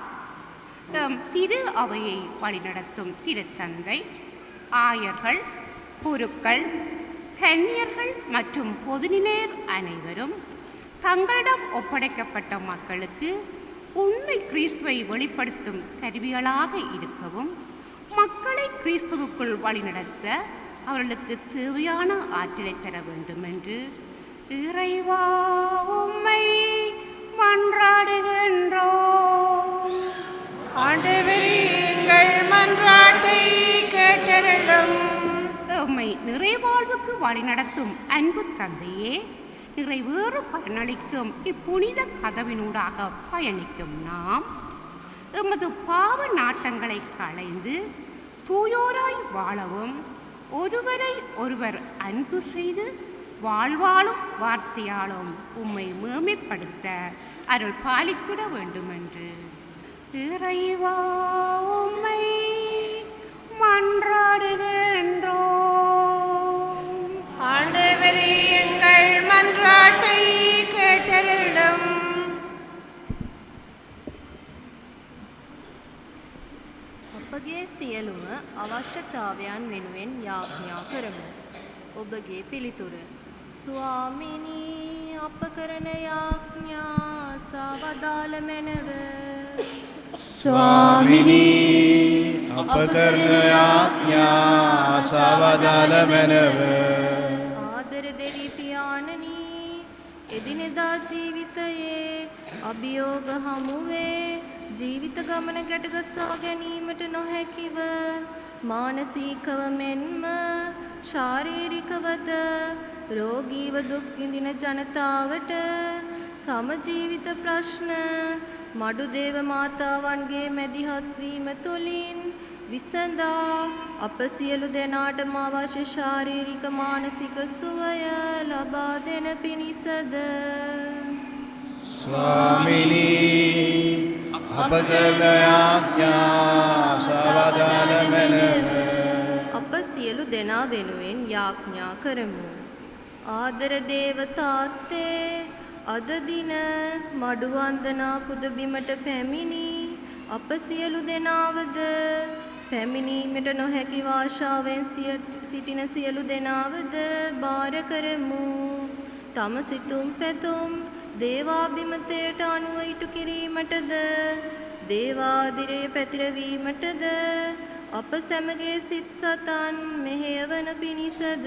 திரு அவையை வழிநடத்தும் திருத்தந்தை, ஆயர்கள், குருக்கள், கன்னியர்கள் மற்றும் பொதுநிலையர் அனைவரும் தங்களிடம் ஒப்படைக்கப்பட்ட மக்களுக்கு உண்மை கிறிஸ்துவை வெளிப்படுத்தும் கருவிகளாக இருக்கவும், மக்களை கிறிஸ்துவுக்குள் வழிநடத்த அவர்களுக்கு தேவையான ஆற்றலை தர வேண்டும் என்று இறைவா உம்மை மன்றாடுகின்றோம். ஆண்டவரே, எங்கள் மன்றாட்டை கேட்டருளும். உம்மை நிறைவாழ்வுக்கு வழிநடத்தும் அன்பு தந்தையே, நிறைவேறு பயனளிக்கும் இப்புனித கதவினூடாக பயணிக்கும் நாம் எமது பாவ நாட்டங்களை களைந்து தூயோராய் வாழவும், ஒருவரை ஒருவர் அன்பு செய்து வாழ்வாலும் வார்த்தையாலும் உம்மை மேன்மைப்படுத்த அருள் பாலித்திட வேண்டுமென்று இறைவா உம்மை மன்றாடுகின்றோம். ஆண்டவரே, எங்கள் மன்றாட்டை கேட்டருளும். අපගේ සියලුම අවශ්‍යතාවයන් වෙනුවෙන් යාඥා කරමු. ඔබගේ පිළිතුර. ස්වාමිනී, අප කරන යාඥා සවදාල මැනව. ස්වාමිනී, අප කරන යාඥා සවදාල මැනව. ආදර දෙවි පියාණනී, එදිනෙදා ජීවිතයේ අභියෝග හමුවේ ජීවිත ගමන ගැටගසා ගැනීමට නොහැකිව මානසිකව මෙන්ම ශාරීරිකවද රෝගීව දුක් විඳින ජනතාවට තම ජීවිත ප්‍රශ්න මඩු දේව මාතාවන්ගේ මැදිහත් වීම තුළින් විසඳා අප සියලු දෙනාටම අවශ්‍ය ශාරීරික මානසික සුවය ලබා දෙන පිණිසද ස්වාමිනී, අප කරන යාඥා සවදාල මැනව. අප සියලු දෙනා වෙනුවෙන් යාඥා කරමු. ආදර දේව තාත්තේ, අද දින මඩු වන්දනා පුදබිමට පැමිණි අප සියලු දෙනාවද පැමිණීමට නොහැකි ආශාවෙන් සිටින සියලු දෙනාවද බාර කරමු. තම සිතුම් පැතුම් දේවාභිමතයට අනුව ඉටු කිරීමටද දේවාදිරය පැතිරවීමටද අප සැමගේ සිත් සතන් මෙහෙයවන පිණිසද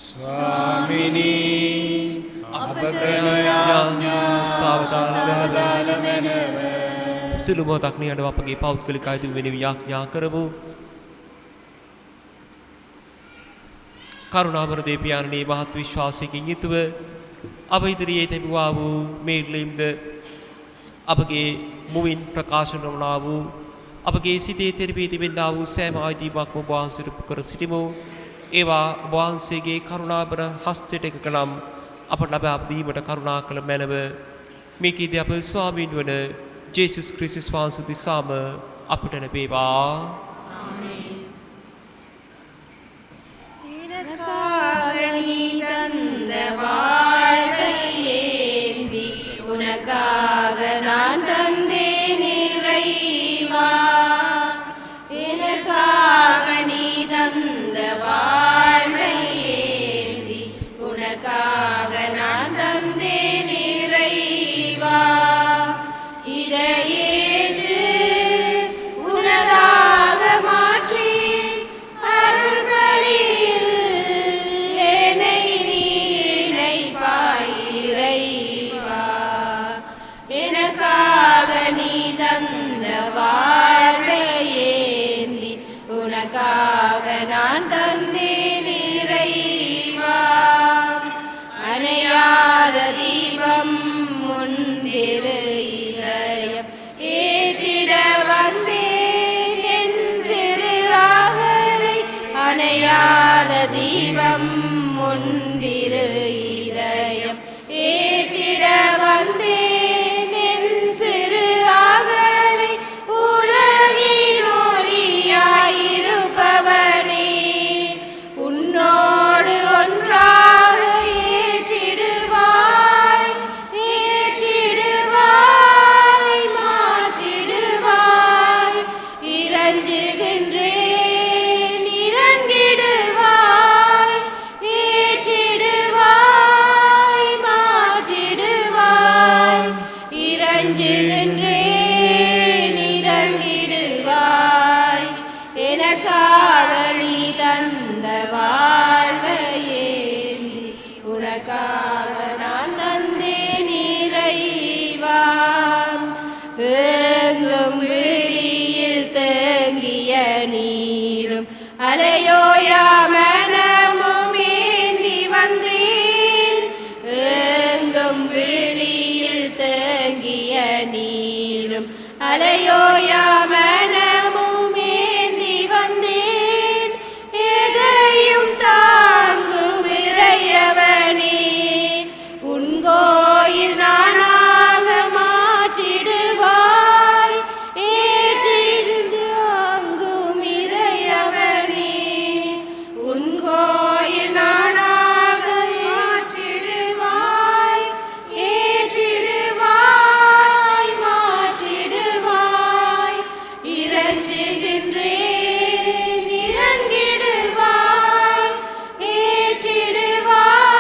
ස්වාමිනී, අප කරන යාඥා සවදාල මැනව. සිළු මොහොතක් නිහඬව අපගේ පෞද්ගලික අයිතිය වෙනුවෙන් යාඥා කරමු. කරුණාවර දේපියාණනි මහත් විශ්වාසයකින් යුතුව අප ඉදිරියේ තැබුවා වූ මේ ලිම්ද අපගේ මුවින් ප්‍රකාශ වනා වූ අපගේ සිතේ තෙරපී තිබෙනා වූ සෑම ආයතීමක්ම ඔබ වහන්සේට කර සිටිමු. ඒවා ඔබ වහන්සේගේ කරුණාබර හස්තයට එකක නම් අපට ලබා දීමට කරුණා කළ මැනව මේකීදී අප ස්වාමීන් වන ජේසුස් ක්‍රිස්තුස් වහන්සේ දිසාම අපට ලැබේවා. ආමේන්. தந்த வாழ்வையேந்தி உனக்காக நான் தந்தேன் இறைவா. எனக்காக நீ தந்த வாழ்வையேந்தி உனக்காக நான் தந்தேன் இறைவா. இதையேற்று உனதாக மாற்றி அருள் பலியில் என்னை நீ இணைப்பாய் இறைவா. எனக்காக நீ தந்த வாழ்வையேந்தி உனக்காக நான் தந்தேன் இறைவா. அணையாத தீபம் முன்பிரு இதயம் ஏற்றிட வந்தேன் என் சிறு ஆகலை. அணையாத தீபம் முன்பிரு இதயம் ஏற்றிட வந்தேன் என் சிறு ஆகலை. உலகின் ஒளியாயிருப்பவனே உன்னோடு ஒன்றாக ஏற்றிடுவாய் ஏற்றிடுவாய் மாற்றிடுவாய். இறஞ்சுகின்றேன் இறங்கிடுவாய் ஏற்றிடுவாய் மாற்றிடுவாய். இறஞ்சுகின்றேன் இறங்கிடுவாய். எனக்காக நீ தந்த வாழ்வையேந்தி உனக்காக நான் தந்தேன் இறைவா. எங்கும் விழியில் தேங்கிய நீரும் அலையோயா மனமும் ஏந்தி வந்தேன். எங்கும் விழியில் தேங்கிய நீரும் அலையோயா மனமும் ஏந்தி வந்தேன். எதையும் தாங்கும் இறையவனே உன் கோயில் நானாக மாற்றிடுவாய் ஏற்றிடுவாங்கும் இறையவனே உன் கோயில் நானாக மாற்றிடுவாய் ஏற்றிடுவாய் மாற்றிடுவாய். இறஞ்சுகின்றேன் இறங்கிடுவாய் ஏற்றிடுவாய்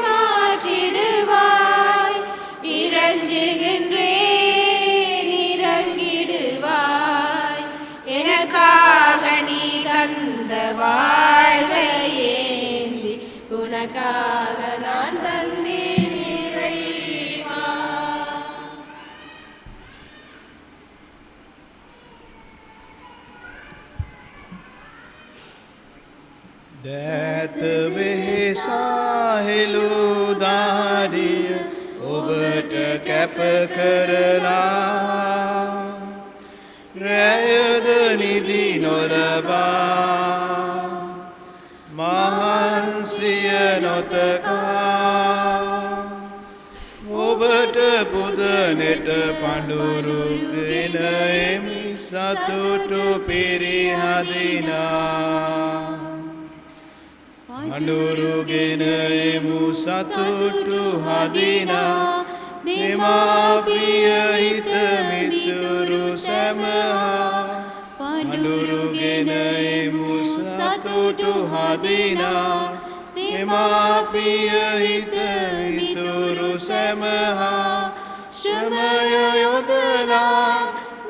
மாற்றிடுவாய். இறஞ்சுகின்றேன் இறங்கிடுவாய். எனக்காக நீ தந்த வாழ்வையேந்தி உனக்காக நான் தந்தேன் இறைவா. දෑත වෙහෙසාහෙලු දාරිය ඔබට කැප කරලා රැයද නිදි නොලබා මහන්සිය නොතකා ඔබට පුදනෙට පඬුරුගෙන එමි සතුටු පිරිහදිනා. පඬුරුගෙන එමු සතුටු හදිනා. දෙමාපිය හිත මිතුරු සැමහා පඬුරුගෙන එමු සතුටු හදිනා. දෙමාපිය හිත මිතුරු සැමහා ශ්‍රමය යොදලා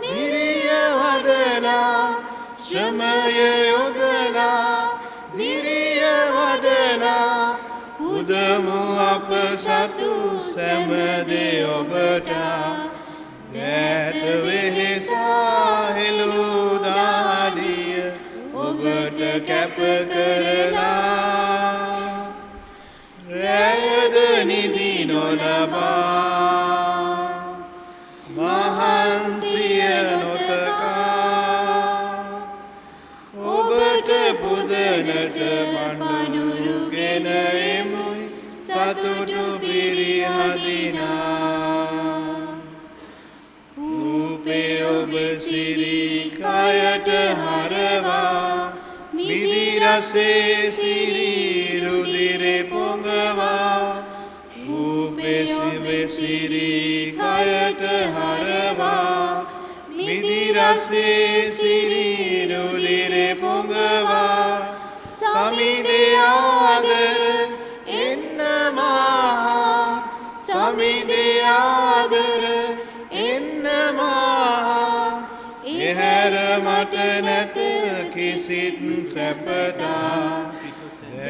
නිරිය වඩලා ශ්‍රමය යොදලා නිරිය වඩලා පුදමු අප සතු සැමදේ ඔබට ඈත වෙහෙසා හෙළූ දාඩිය ඔබට කැප කරලා රැයද නිදි නොලබා මහන්සිය නොතකා ඔබට පුදනට පඳුරුගෙන එමුයි සතුටු පිරිහදිනා රූපේ ඔබ සිරි කයට හරවා මිදි රසේ සිරි රුධිරේ පොඟවා රූපේ ඔබ සිරි කයට හරවා මිදි රසේ සිරි රුධිරේ පොඟවා සමිදේ ආදර එන්න මහා සමිදේ ආදර එන්න මහා එහැර මට නැත කිසිත් සැපතා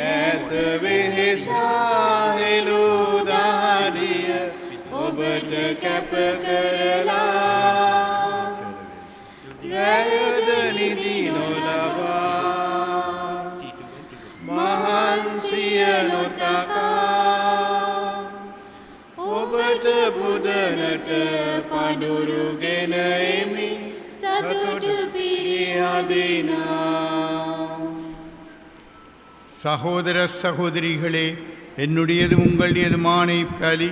ඈත වෙහෙසා හෙළූ දාඩිය ඔබට කැප කරලා රැයද නිදි නොලබා මහන්සිය නොතකා ඔබට බුදනට පඳුරුගෙන එමි සතුටු පිරිහදිනා சகோதர சகோதரிகளே, என்னுடையது உங்களுடையதுமான இப்பலி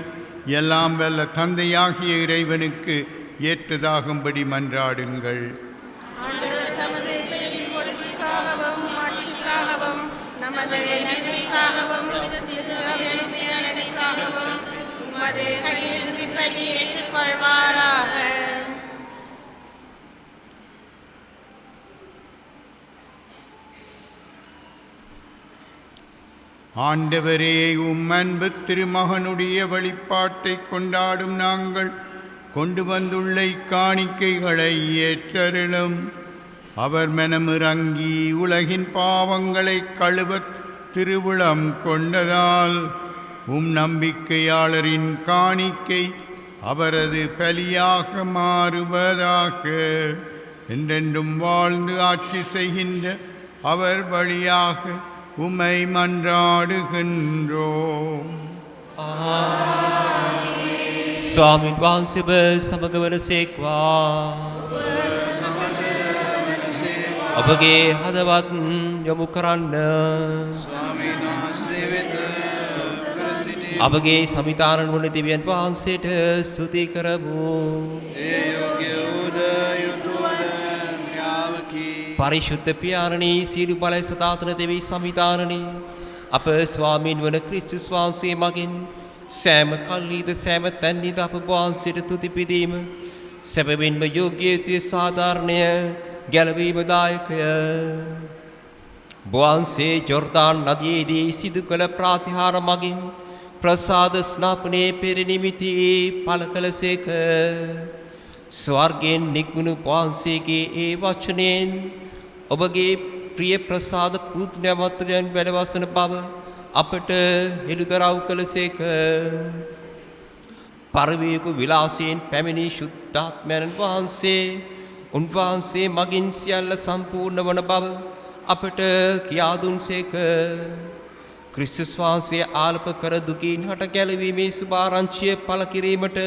எல்லாம் வல்ல தந்தையாகிய இறைவனுக்கு ஏற்றதாகும்படி மன்றாடுங்கள். ஆண்டவர் தமது பேரின் புகழ்ச்சிக்காகவும் ஆட்சிக்காகவும் நமது நன்மைக்காகவும் நலனுக்காகவும் உமது கையிலிருந்து பலி ஏற்றுக்கொள்வாராக. ஆண்டவரே, அன்பு திருமகனுடைய வழிபாட்டை கொண்டாடும் நாங்கள் கொண்டு வந்துள்ள இக்காணிக்கைகளை ஏற்றருளும். அவர் மனமிறங்கி உலகின் பாவங்களை கழுவத் திருவுளம் கொண்டதால் நம்பிக்கையாளரின் காணிக்கை அவரது பலியாக மாறுவதாக. என்றென்றும் வாழ்ந்து ஆட்சி செய்கின்ற அவர் வழியாக உம்மை மன்றாடுகின்றோம். ස්වාමීන් වහන්සේ සමග වනසේක්වා. ඔබගේ හදවත් යොමු කරන්න. අපගේ සමිතාරණ වන දෙවියන් වහන්සේට ස්තුති කරමු. පරිශුද්ධ පියාණනී, සියලු බලය සදාතන දෙවි සමිතාරණී, අප ස්වාමීන් වන ක්‍රිස්තුස් වහන්සේ මගින් සෑම කල්හිද සෑම තැන්හිද අප වහන්සේට තුති පිදීම සැබවින්ම යෝග්‍ය යුතුය, සාධාරණය, ගැලවීමදායකය. වහන්සේ ජොර්දාන් නදියේදී සිදු කළ ප්‍රාතිහාර මගින් ප්‍රසාද ස්නාපනයේ පෙරනිමිති පළ කළසේක. ස්වර්ගයෙන් නික්මුණු වහන්සේගේ ඒ වචනයෙන් ඔබගේ ප්‍රිය ප්‍රසාද පුත්‍රයන් වැඩවසන බව අපට හෙළිදරව් කළසේක. පරිවේක විලාසයෙන් පැමිණි ශුද්ධාත්මයන් වහන්සේ උන්වහන්සේ මගින් සියල්ල සම්පූර්ණ වන බව අපට කියා දුන්සේක. ක්‍රිස්තුස් වහන්සේ ආලප කර දුකින් හට ගැලවීමේ සුභාරංචිය පළ කිරීමට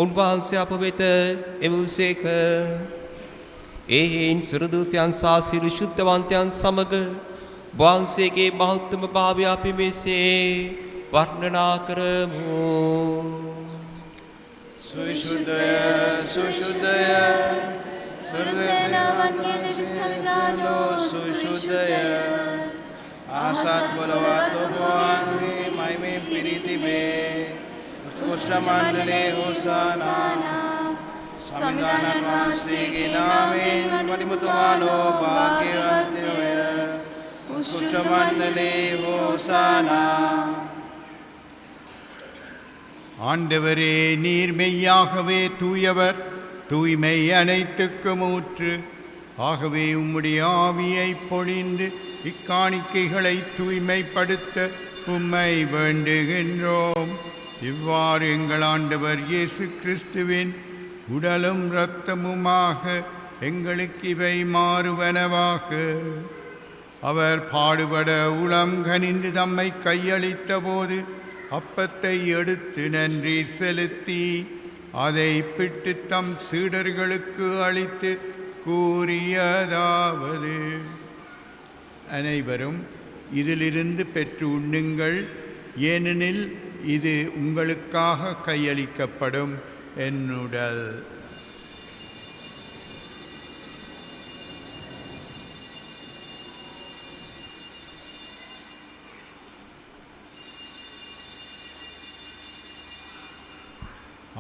උන්වහන්සේ අප වෙත එවුසේක. එයින් සුරදූතයන් සහ සියලු ශුද්ධවන්තයන් සමග වහන්සේගේ මහත්තුම භාවය අපි මෙසේ වර්ණනා කරමු. සුවිශුද්ධය සුවිශුද්ධය සුරසේනාවන්ගේ දෙවි සමිදානෝ සුවිශුද්ධය ආසත් බලවත් ඔබවහන්සේ මහිමෙන් පිරිතිබේ. උත්කෘෂ්ඨ මණ්ඩලේ හෝසානා සමිදානන් වහන්සේගේ නාමයෙන් වඩිමුතුමානෝ භාග්‍යවන්තයෝය. උත්කෘෂ්ඨ මණ්ඩලේ හෝසානා. ஆண்டவரே, நீர் மெய்யாகவே தூயவர், தூய்மை அனைத்துக்கும் ஊற்று. ஆகவே உம்முடைய ஆவியை பொழிந்து இக்காணிக்கைகளை தூய்மைப்படுத்த உம்மை வேண்டுகின்றோம். இவ்வாறு எங்கள் ஆண்டவர் இயேசு கிறிஸ்துவின் உடலும் இரத்தமுமாக எங்களுக்கு இவை மாறுவனவாக. அவர் பாடுபட உளம் கனிந்து தம்மை கையளித்த போது அப்பத்தை எடுத்து நன்றி செலுத்தி அதை பிட்டு தம் சீடர்களுக்கு அளித்து கூறியதாவது: அனைவரும் இதிலிருந்து பெற்று உண்ணுங்கள், ஏனெனில் இது உங்களுக்காக கையளிக்கப்படும் என் உடல்.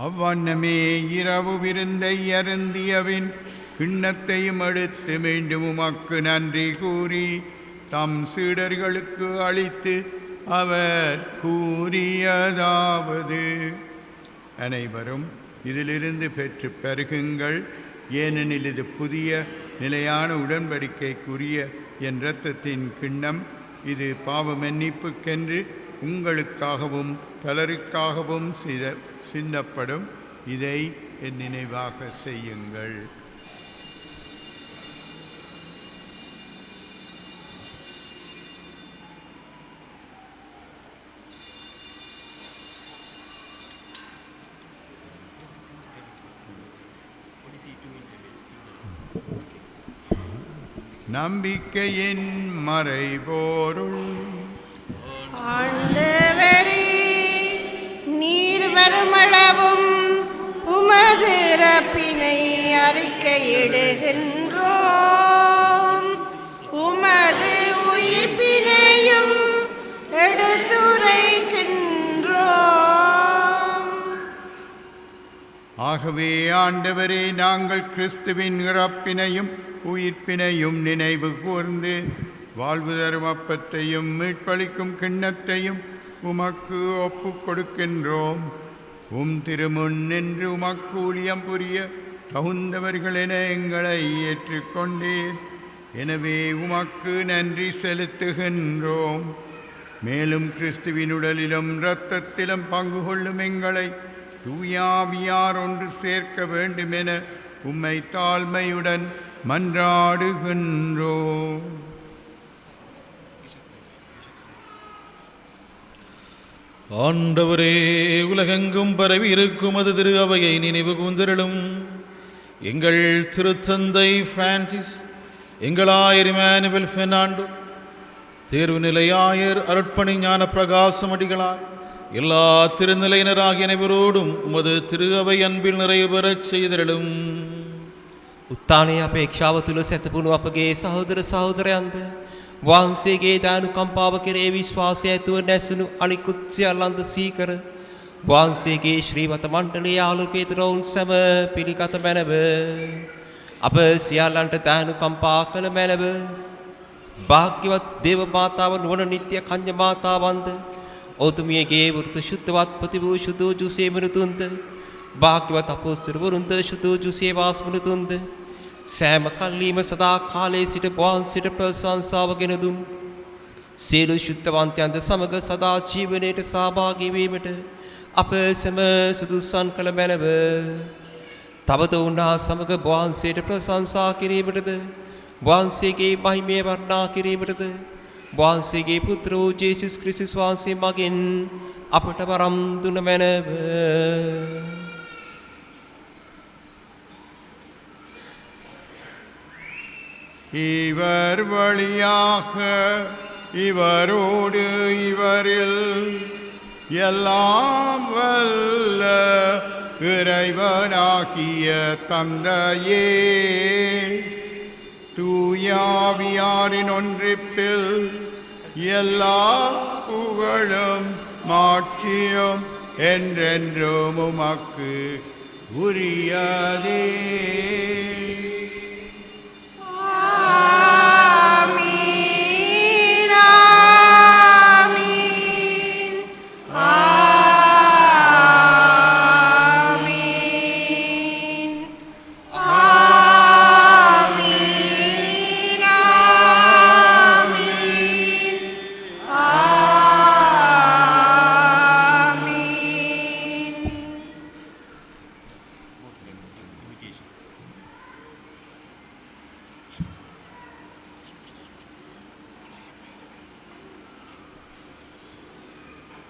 அவ்வண்ணமே இரவு விருந்தை அருந்தியவின் கிண்ணத்தையும் எடுத்து மீண்டும் உமக்கு நன்றி கூறி தம் சீடர்களுக்கு அளித்து அவர் கூறியதாவது: அனைவரும் இதிலிருந்து பெற்று பருகுங்கள், ஏனெனில் இது புதிய நிலையான உடன்படிக்கைக்குரிய என் இரத்தத்தின் கிண்ணம். இது பாவ மன்னிப்புக்கென்று உங்களுக்காகவும் பலருக்காகவும் சிந்தப்படும். இதை என் நினைவாக செய்யுங்கள். நம்பிக்கையின் மறைபொருள். ஆண்டவரே, நீர் வருமளவும் உமது இறப்பினை அறிக்கையிடுகின்றோம், உமது உயிர்ப்பினையும் எடுத்துரைக்கின்றோம். ஆகவே ஆண்டவரே, நாங்கள் கிறிஸ்துவின் இறப்பினையும் உயிர்ப்பினையும் நினைவு கூர்ந்து வாழ்வு தரும் அப்பத்தையும் மீட்பளிக்கும் கிண்ணத்தையும் உமக்கு ஒப்பு கொடுக்கின்றோம். திருமுன் நின்று உமக்கு ஊழியம் புரிய தகுந்தவர்கள் என எங்களை ஏற்றுக்கொண்டீர். எனவே உமக்கு நன்றி செலுத்துகின்றோம். மேலும் கிறிஸ்துவின் உடலிலும் இரத்தத்திலும் பங்கு கொள்ளும் எங்களை தூயாவியார் ஒன்று சேர்க்க வேண்டும் என உம்மை தாழ்மையுடன் மன்றாடுகின்றோம். ஆண்டவரே, உலகெங்கும் பரவி இருக்கும் அது திரு அவையை நினைவு கூர்ந்தருளும். எங்கள் திருத்தந்தை பிரான்சிஸ், எங்கள் ஆயர் இமானுவேல் பெர்னாண்டோ, தேர்வு நிலையாயர் அருட்பணி ஞான பிரகாசம் அடிகளார், எல்லா திருநிலையினராகிய அனைவரோடும் உமது திரு அவை அன்பில் நிறைவு பெறச் செய்தருளும். උත්තානයේ අපේක්ෂාව තුළ සැතපුණු අපගේ සහෝදර සහෝදරයන්ද වහන්සේගේ දානුකම්පාව කෙරේ විශ්වාසය ඇතුව නැසුණු අනිකුත් සියල්ලන්ද සීකර වහන්සේගේ ශ්‍රීමත මණ්ඩලයේ ආලෝකයේ තුරවුන් සැම පිළිගත මැනව. අප සියල්ලන්ට දානුකම්පා කළ මැනව. භාග්‍යවත් දේව මාතාවන් වන නිත්‍ය කන්‍ය මාතාවන්ද ඔතුමියගේ වෘත ශුද්ධවත් ප්‍රතිභූෂිතෝ ජුසේ මෘතුන්ද භාග්‍යවත් අපොස්තලවරුන්ද ශුද්ධෝ සේවාස් මෘතුන්ද සෑම කල්ලීම සදා කාලයේ සිට වහන්සේට ප්‍රශංසාව ගෙන දුන් සියලු ශුද්ධවන්තයන්ද සමග සදා ජීවනයේට සහභාගී වීමට අප සැම සුදුසන් කළ මැනව. තවද උන්හා සමග වහන්සේට ප්‍රශංසා කිරීමටද වහන්සේගේ මහිමය වර්ණනා කිරීමටද වහන්සේගේ පුත්‍ර වූ ජේසුස් ක්‍රිස්තුස් වහන්සේ මගින් අපට වරම් දුන මැනව. இவர் வழியாக இவரோடு இவரில் எல்லாம் வல்ல இறைவனாகிய தந்தையே, தூயாவியாரின் ஒன்றிப்பில் எல்லா புகழும் மாட்சியும் என்றென்றும் உமக்கு உரியதே.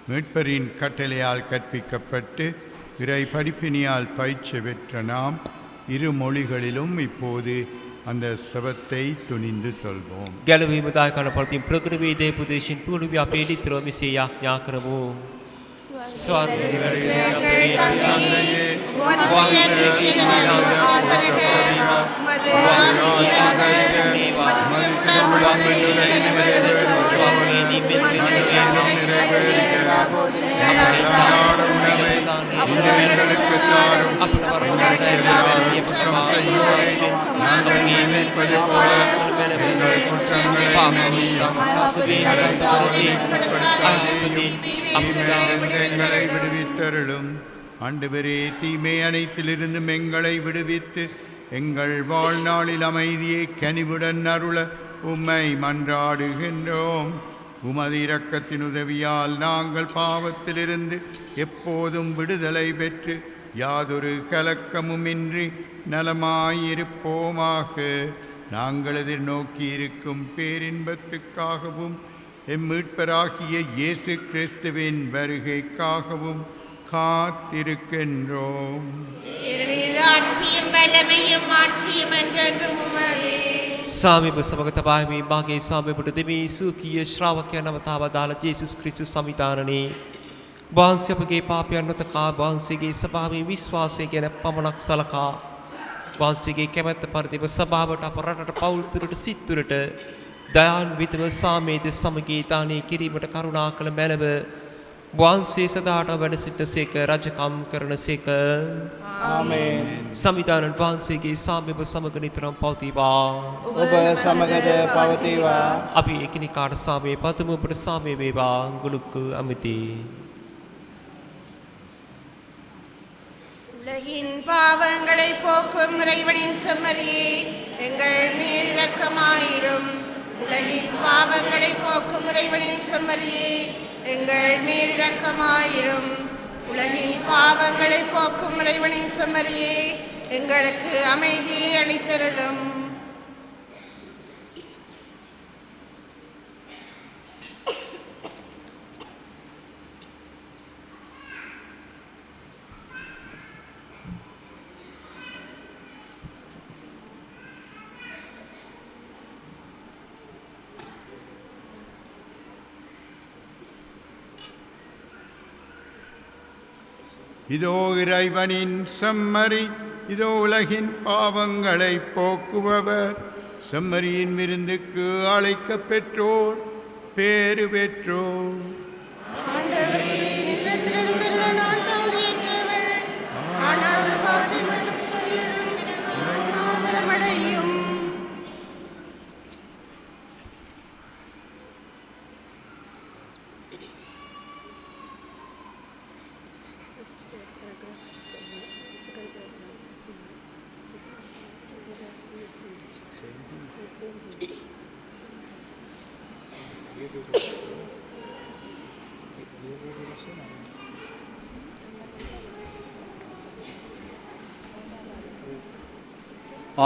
மீட்பரின் கட்டளையால் கற்பிக்கப்பட்டு இறை படிப்பினியால் பயிற்சி பெற்ற நாம் இரு மொழிகளிலும் இப்போது அந்த சபத்தை துணிந்து சொல்வோம். ගැලවීම දායකන පරිදි ප්‍රකෘති දේපුදේශින් පූර්ණ අපේ නිතරම මෙසේ යාඥා කරමු. எங்களை விடுவித்தருளும். ஆண்டவரே, தீமை அனைத்திலிருந்தும் எங்களை விடுவித்து எங்கள் வாழ்நாளில் அமைதியை கனிவுடன் அருள உம்மை மன்றாடுகின்றோம். உமது இரக்கத்தின் உதவியால் நாங்கள் பாவத்திலிருந்து எப்போதும் விடுதலை பெற்று யாதொரு கலக்கமுமின்றி நலமாயிருப்போமாக. நாங்கள் எதிர்நோக்கி இருக்கும் பேரின்பத்துக்காகவும் எம் மீட்பராகிய இயேசு கிறிஸ்துவின் வருகைக்காகவும் காத்திருக்கின்றோம். සාමිප සමග තබාමි මාගේ සාමිපට දෙමී සූකීය ශ්‍රාවකයන් නමතාව දාල ජේසුස් ක්‍රිස්තුස් සමිතානනේ වහන්සේ අපගේ පාපයන් නොතකා වහන්සේගේ සභාවේ විශ්වාසය ගැන පමණක් සලකා වහන්සේගේ කැමැත්ත පරිදිම සභාවට අප රටට පවුල්තුරට සිත්තුරට දයාන්විතව සාමේද සමගී දානය කිරීමට කරුණා කළ මැනව වහන්සේ සදාට වැඩ සිටසේක රජකම් කරනසේක. ආමේන්. සමිදානන් වහන්සේගේ සාමයව සමග නිතරම් පවතිවා. ඔබ සමගද පවතිවා. අපි එකිනෙකාට සාමය පතමු. ඔබට සාමය වේවා. ගුණුක්කු අමිති. உலகின் பாவங்களை போக்கும் இறைவனின் செம்மறியே எங்கள் மேல் இரக்கமாயிரும். உலகின் பாவங்களை போக்கும் இறைவனின் செம்மறியே எங்கள் மேல் இரக்கமாயிரும். உலகின் பாவங்களை போக்கும் இறைவனின் செம்மறியே எங்களுக்கு அமைதியை அளித்தருளும். இதோ இறைவனின் செம்மறி, இதோ உலகின் பாவங்களை போக்குபவர். செம்மறியின் விருந்துக்கு அழைக்கப் பெற்றோர் பேறு பெற்றோர்.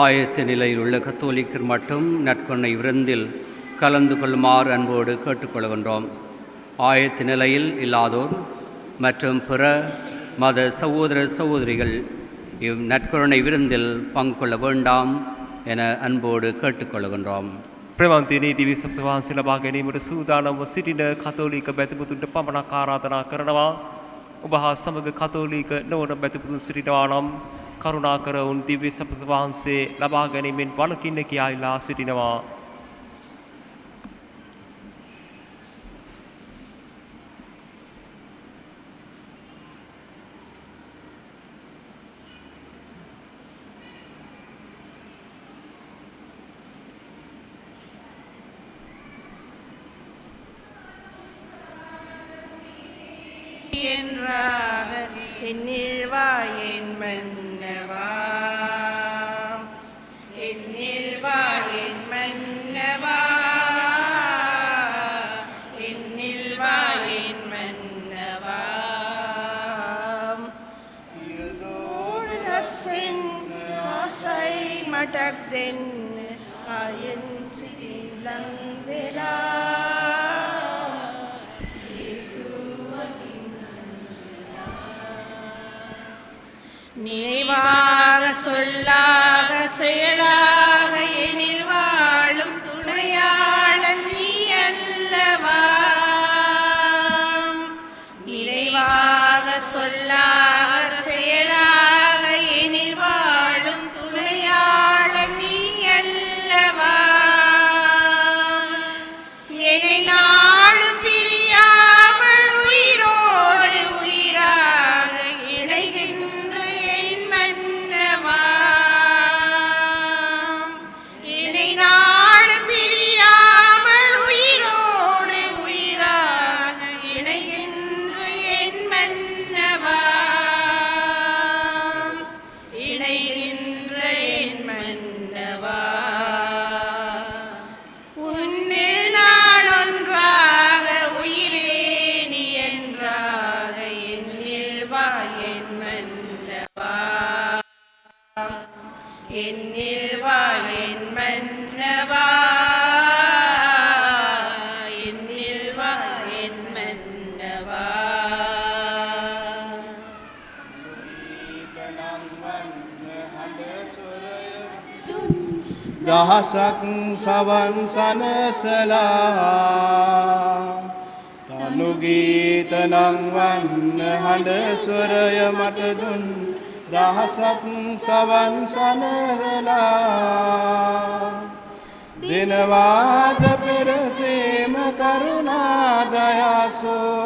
ஆயத்த நிலையில் உள்ள கத்தோலிக்கர் மட்டும் நற்கொன்னை விருந்தில் கலந்து கொள்ளுமாறு அன்போடு கேட்டுக்கொள்கின்றோம். ஆயத்த நிலையில் இல்லாதோர் மற்றும் பிற மத சகோதர சகோதரிகள் இவ் நற்கொருணை விருந்தில் பங்கு கொள்ள வேண்டாம் என අන්බෝඩ කට්ටකොළගොන්රම්. ප්‍රවන්තිනී දිවි සබ්ස වහන්සේ ලබා ගැනීමට සූදානම්ව සිටින කතෝලික බැතිපුතුන්ට පමණක් ආරාධනා කරනවා. ඔබ හා සමග කතෝලික නොවන බැතිපුතුන් සිටිනවා නම් කරුණාකර උන් දිව්‍ය සබ්ස වහන්සේ ලබා ගැනීමෙන් වළකින්න කියා ඉල්ලා සිටිනවා. என்றாக என்னில் வா என் மன்னவா, என்னில் வா என் மன்னவா, என்னில் வா என் மன்னவா. யுதோடு ரசின் ஆசை மடக்தென் ஆயன் சீலங் வெலா. நினைவாக சொல்லாக செயலாக எனில் வாழும் துணையாளன் நீ அல்லவா. நினைவாக சொல்லாக செயலாக எனில் வாழும் துணையாளன் நீ அல்லவா. என்னை நாளும் பிரியாமல் உயிரோடு உயிராக இணைகின்ற என் மன்னவா. என்னை நாளும் பிரியாமல் உயிரோடு உயிராக இணைகின்ற என் மன்னவா. இணைகின்ற என் மன்னவா. உன்னில் நான் ஒன்றாக உயிரே நீ என்றாக என்னில் வா என் மன்னவா. என்னில் வா என் மன்னவா. என்னில் வா என் மன்னவா. දහසක් සවන් සනසලා තනු ගීත නංවන්න හඬ ස්වරය මට දුන් දහසක් සවන් සනසලා දිනවාද පෙරසේම කරුණා දයාසෝ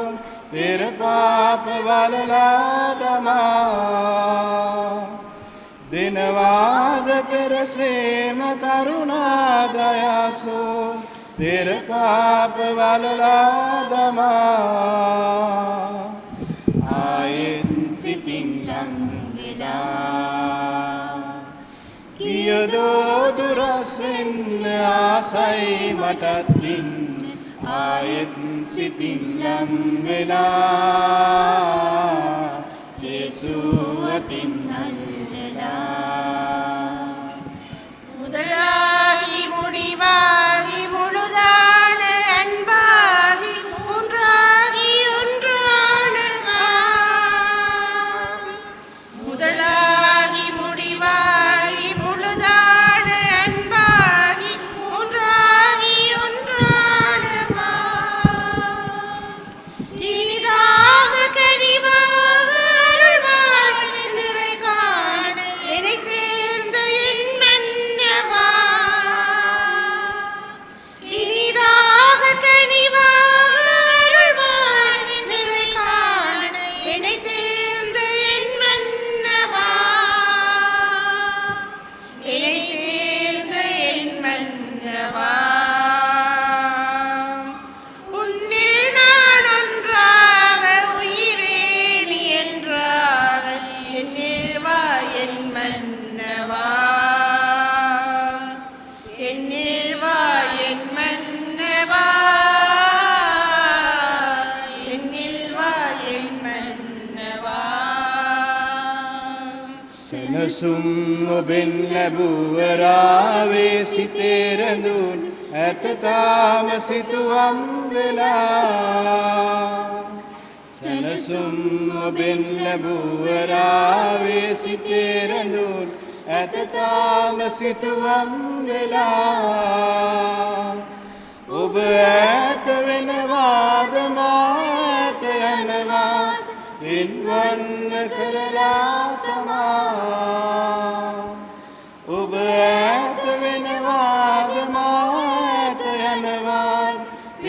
පෙර පාප වලලා දමා දිනවාද පෙරසේම කරුණා දයාසෝ පෙර පාප වලලා දමා ආයෙත් සිතින් ලං වෙලා කියදෝ දුරස් වෙන්න ආසයි මටත් දින් ආයෙත් සිතින් ලං වෙලා ජේසු අතින් முதலாகி முடிவாகி முழுதான அன்பாகி ஒன்றாகி ஒன்றானவா. முதலாகி முடிவாகி முழுதான அன்பாகி ஒன்றாகி ஒன்றானவா. இனிதாக கனிவாக அருள்வாழ்வு நிறை காண என்னை தேர்ந்த என் மன்னவா. இனிதாக கனிவாக அருள்வாழ்வு நிறை காண என்னை தேர்ந்த என் மன்னவா. என்னை தேர்ந்த என் மன்னவா. உன்னில் நான் ஒன்றாக உயிரே நீ என்றாக என்னில் வா என் மன்னவா. என்னில் வா என் மன்னவா. என்னில் வா என் மன்னவா. සෙනසුම් ඔබෙන් ලැබුවරාවේ සිතේ රැඳුන් ඇත තාම සිතුවම් වෙලා සෙනසුම් ඔබෙන් ලැබුවරාවේ සිතේ රැඳුන් ඇත තාම සිතුවම් වෙලා ඔබ ඈත වෙනවාද මා ඈත යනවාද එන්වන්න කරලා සමා ඔබ ඈත වෙනවාද මා ඈත යනවාද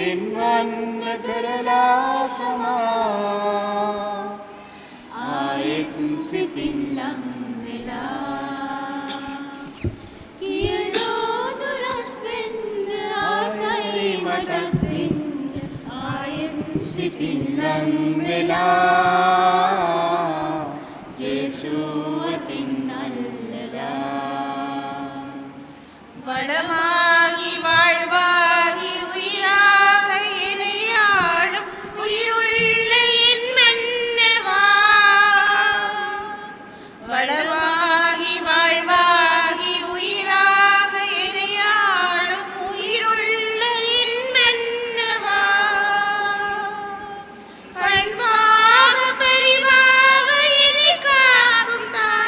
එන්වන්න කරලා සමා ආයෙත් සිතින් ලං වෙලා කියදෝ දුරස් වෙන්න ආසයි මටත් වෙන්න ආයෙත් සිතින් ලං වෙලා ජේසු අතින් අල්ලලා வளமாகி வாழ்வாகி உயிராக இணையாளும் உயிருள்ள என் மன்னவா. வளமாகி வாழ்வாகி உயிராக இணையாளும் உயிருள்ள என் மன்னவா. பண்பாக பரிவாக என்னை காக்கும் தாய்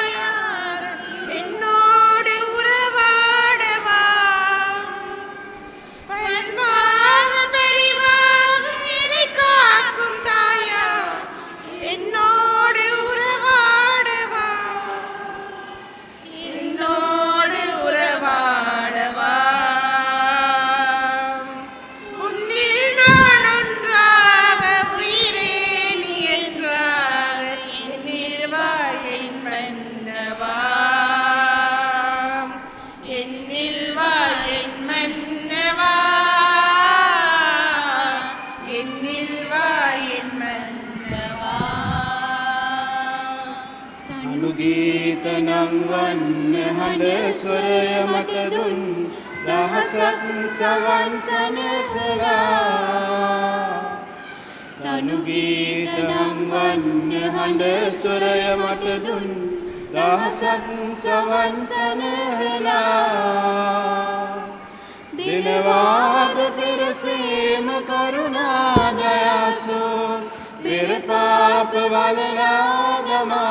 என்னில் வா என் மன்னவா අනුගීතනං වන්න හඬ ස්වරය මට දුන් දහසක් සවන් සනසලා තනුගීතනං වන්න හඬ ස්වරය මට දුන් දහසක් සවන් සනහලා දිනවාද පෙරසේම කරුණා දයාසෝ පෙර පාප වලලා දමා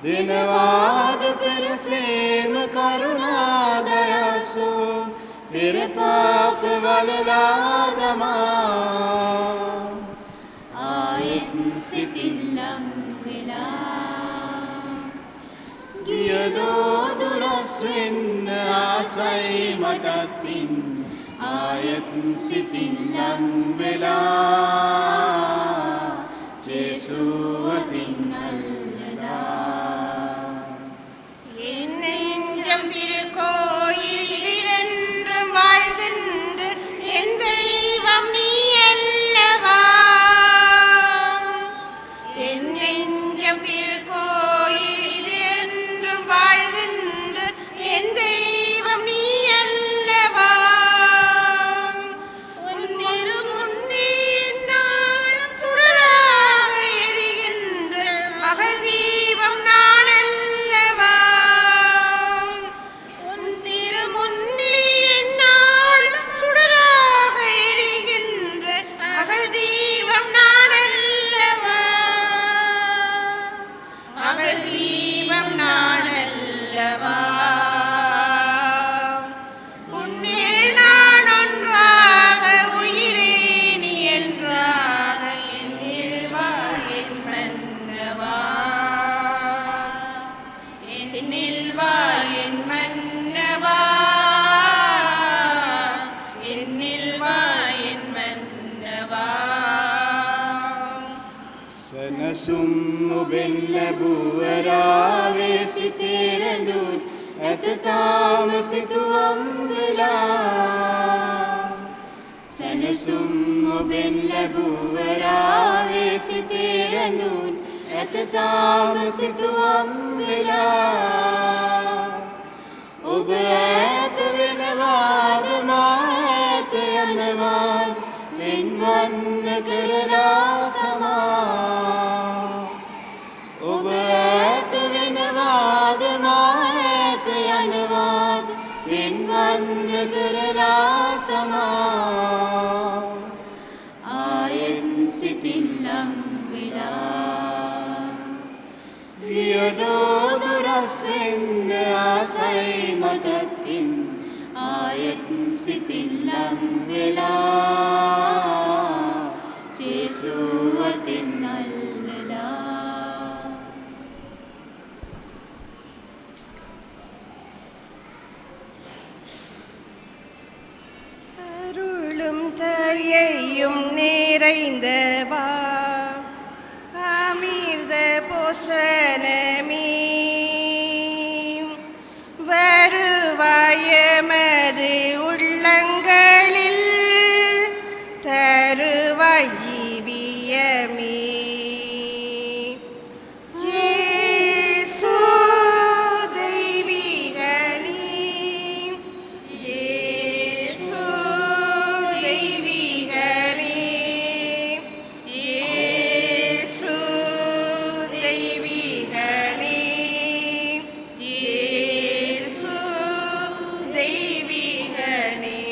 දිනවාද පෙරසේම කරුණා දයාසෝ පෙර පාප වලලා දමා ආයෙත් සිතින් ලං වෙලා ගියදෝ දුරස් වෙන්න ආසයි මටත්ින් ආයෙත් සිතින් ලං වෙලා ජේසුව අතින් අල්ලලා என் நெஞ்சம் திருக்கோயிலில் என்றும் வாழ்கின்ற என் தெய்வம் நீ அல்லவா என் நெஞ்சம் திருக்கோயிலில் என்றும் வாழ்கின்ற என் தெய்வம் நீ அல்லவா உன் திருமுன்னே நாளும் சுடராக எரிகின்ற மகள் தீபம் நான் அல்லவா உன் திருமுன்னே நாளும் சுடராக எரிகின்ற மகள் தீபம் நான் அல்லவா மகள் தீபம் நான் அல்லவா உன்னில் நான் ஒன்றாக உயிரே நீ என்றாக என்னில் வா என் மன்னவா என்னில் வா என் மன்னவா என்னில் வா என் மன்னவா සනසුම් ඔබෙන් ලැබුවරාවේ සිතේ රැඳුන් ඇත තාම සිතුවම් වෙලා සනසුම් ඔබෙන් ලැබුවරාවේ සිතේ රැඳුන් ඇත තාම සිතුවම් වෙලා ඔබ ඈත වෙනවාද මා ඈත යනවාද වෙන්වන්න කරලා සමා ඔබ ඈත වෙනවාද මා ඈත යනවාද වෙන්වන්න කරලා සමා ආයෙත් සිතින් ලං වෙලා ගියදෝ දුරස් වෙන්න ආසයි මටත්ින් ආයෙත් සිතින් ලං වෙලා ජේසුව අතින් අල්ලලා அருளும் தயையும் நிறைந்தவா அமிர்த போஷணமே வருவாயமது உள்ளங்களில் தருவாய் ஜீவியமே இயேசு தெய்வீகனே இயேசு தெய்வீகனே இயேசு தெய்வீகனே இயேசு தெய்வீகனே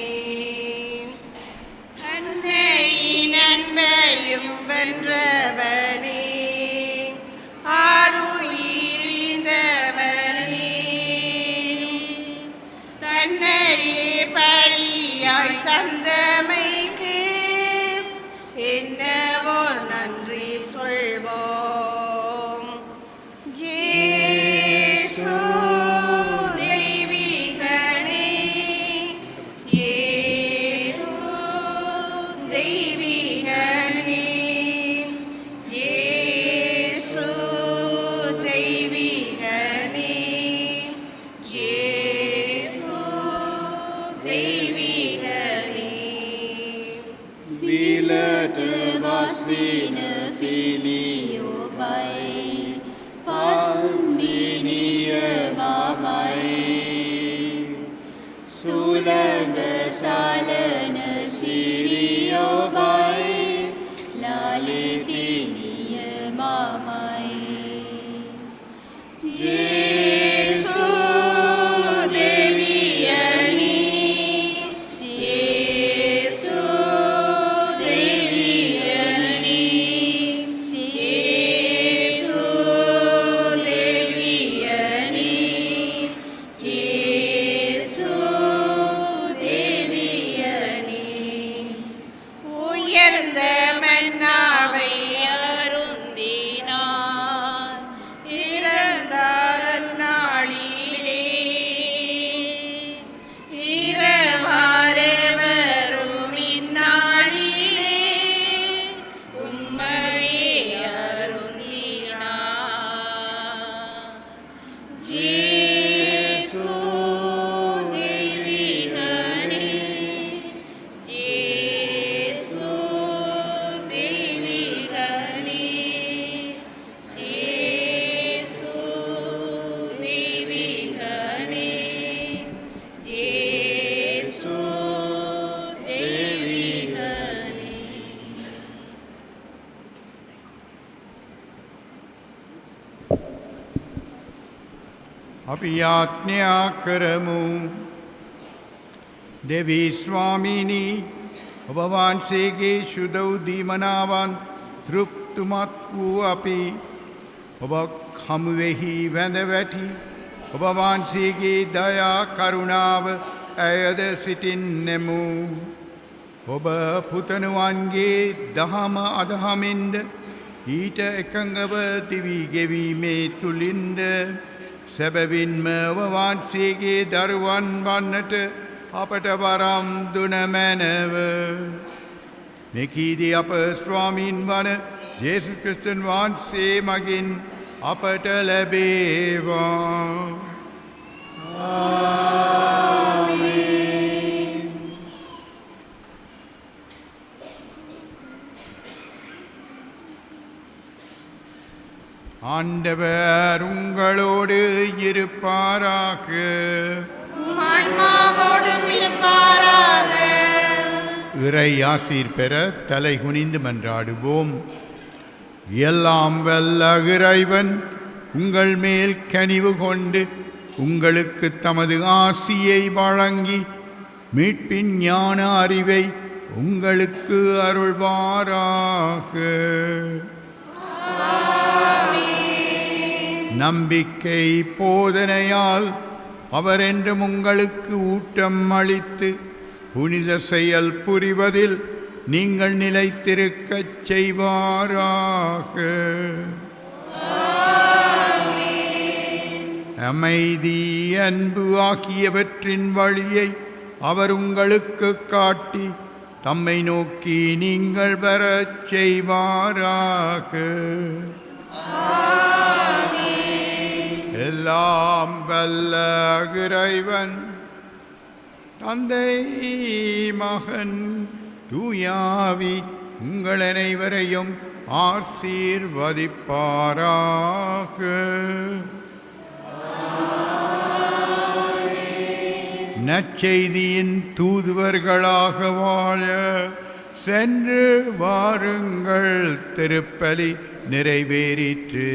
அன்னையின் அன்பையும் வென்றவனே ஆருயிரிந்தவனே தன்னையே பலியாய் தந்தமைக்கு என்னவோ நன்றி சொல்வோம் இயேசு தெய்வீகனே இயேசு தெய்வீகனே இயேசு தெய்வீகனே இயேசு தெய்வீகனே විලට වස්වින පිළියොබයි පන්මිනිය මමයි සුළඟ සලන සිරියොබයි ලලිතිනිය මමයි ජේසු දෙවියනි ජේසු දෙවියනි ජේසු දෙවියනි ජේසு தேவியனி உயர்ந்த மன்னாவை அருந்தினார் இறந்தார் அந்நாளிலே இரவாரவரும் இந்நாளிலே உம்மையே அருந்தினார் ஜேசு தேவியனி ஜேசு தேவியனி ஜேசு தேவியனி ஜேசு தேவியனி අපි යාඥා කරමු දෙවී ස්වාමීනි ඔබ වහන්සේගේ ශුද්ධ දීමනාවන් තෘප්තුමත් වූ අපි ඔබ හමුවෙහි වැඳ වැටි ඔබ වහන්සේගේ දයා කරුණාව ඇයද සිටින්නෙමු ඔබ පුතණුවන්ගේ දහම අදහමින්ද ඊට එකඟව දිවි ගෙවීමේ තුලින්ද සැබවින්ම ඔබ වහන්සේගේ දරුවන් වන්නට අපට වරම් දුන මැනව මෙකීදී අප ස්වාමීන් වන යේසු ක්‍රිස්තුන් වහන්සේ මගින් අපට ලැබේවා ආමේන් ஆண்டவர் உங்களோடு இருப்பாராக ஆன்மாவோடும் இருப்பாராக இறை ஆசீர் பெற தலை குனிந்து மன்றாடுவோம் எல்லாம் வல்ல இறைவன் உங்கள் மேல் கனிவு கொண்டு உங்களுக்கு தமது ஆசியை வழங்கி மீட்பின் ஞான அறிவை உங்களுக்கு அருள்வாராக நம்பிக்கை போதனையால் அவர் என்றும் உங்களுக்கு ஊட்டம் அளித்து புனித செயல் புரிவதில் நீங்கள் நிலைத்திருக்கச் செய்வாராக அமைதி அன்பு ஆகியவற்றின் வழியை அவர் உங்களுக்கு காட்டி தம்மை நோக்கி நீங்கள் வரச் செய்வாராக எல்லாம் வல்ல இறைவன் தந்தை மகன் தூயாவி உங்கள் அனைவரையும் ஆசீர்வதிப்பாராக நற்செய்தியின் தூதுவர்களாக வாழ சென்று வாருங்கள் திருப்பலி நிறைவேறிற்று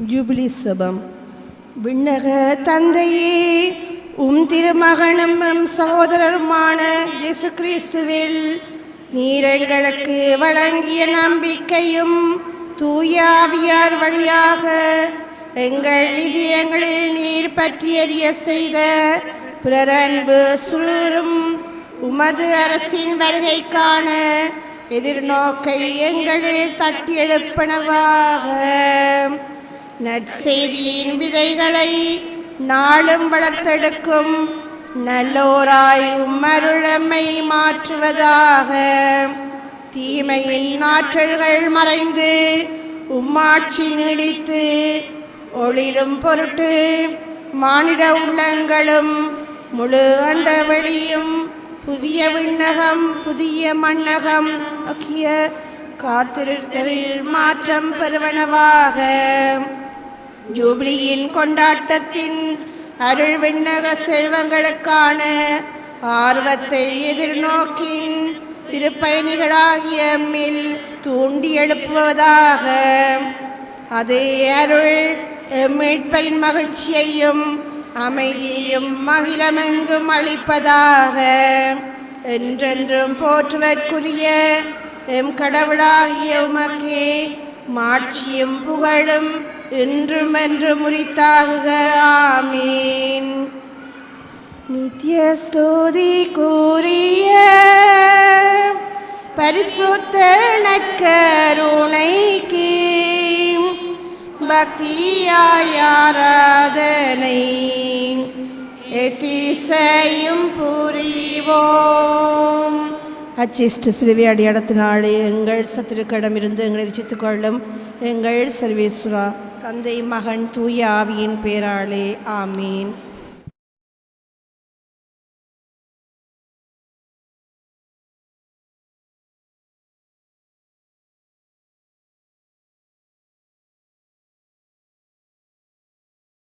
ஜூபிலி சபம். விண்ணக தந்தையே, திருமகனும் சகோதரருமான இயேசு கிறிஸ்துவில் நீர் எங்களுக்கு வழங்கிய நம்பிக்கையும் தூயாவியார் வழியாக எங்கள் இதயங்களில் நீர் பற்றி எறிய செய்த பிறரன்பு சுழரும் உமது அரசின் வருகைக்கான எதிர்நோக்கை எங்களில் தட்டி எழுப்பனவாக. நற்செய்தியின் விதைகளை நாளும் வளர்த்தெடுக்கும் நல்லோராய் உம்மருளமை மாற்றுவதாக. தீமையின் ஆற்றல்கள் மறைந்து உம்மாட்சி நீடித்து ஒளிரும் பொருட்டு மானிட உள்ளங்களும் முழு அண்டவெளியும் புதிய விண்ணகம் புதிய மண்ணகம் ஆகிய காத்திருத்தலில் மாற்றம் பெறுவனவாக. ஜூபிலியின் கொண்டாட்டத்தின் அருள் விண்ணக செல்வங்களுக்கான ஆர்வத்தை எதிர்நோக்கின் திருப்பயணிகளாகிய எம்மில் தூண்டி எழுப்புவதாக. அதே அருள் மீட்பரின் மகிழ்ச்சியையும் அமைதியையும் மகிழமெங்கும் அளிப்பதாக. என்றென்றும் போற்றுவதற்குரிய எம் கடவுளாகிய உமக்கே மாட்சியும் புகழும் இன்றும் என்றும் உரித்தாகுக. ஆமீன். நித்திய ஸ்துதி கூறிய பரிசுத்த நற்கருணைக்கு பக்தியாய் ஆராதனை எத்திசையும் புரிவோம். அச்சிஷ்ட சிலுவை அடையாளத்தினாலே எங்கள் சத்துருக்களிடமிருந்து எங்களை ரட்சித்துக் கொள்ளும் எங்கள் சர்வேஸ்வரா, தந்தை மகன் தூய ஆவியின் பேராலே. ஆமீன்.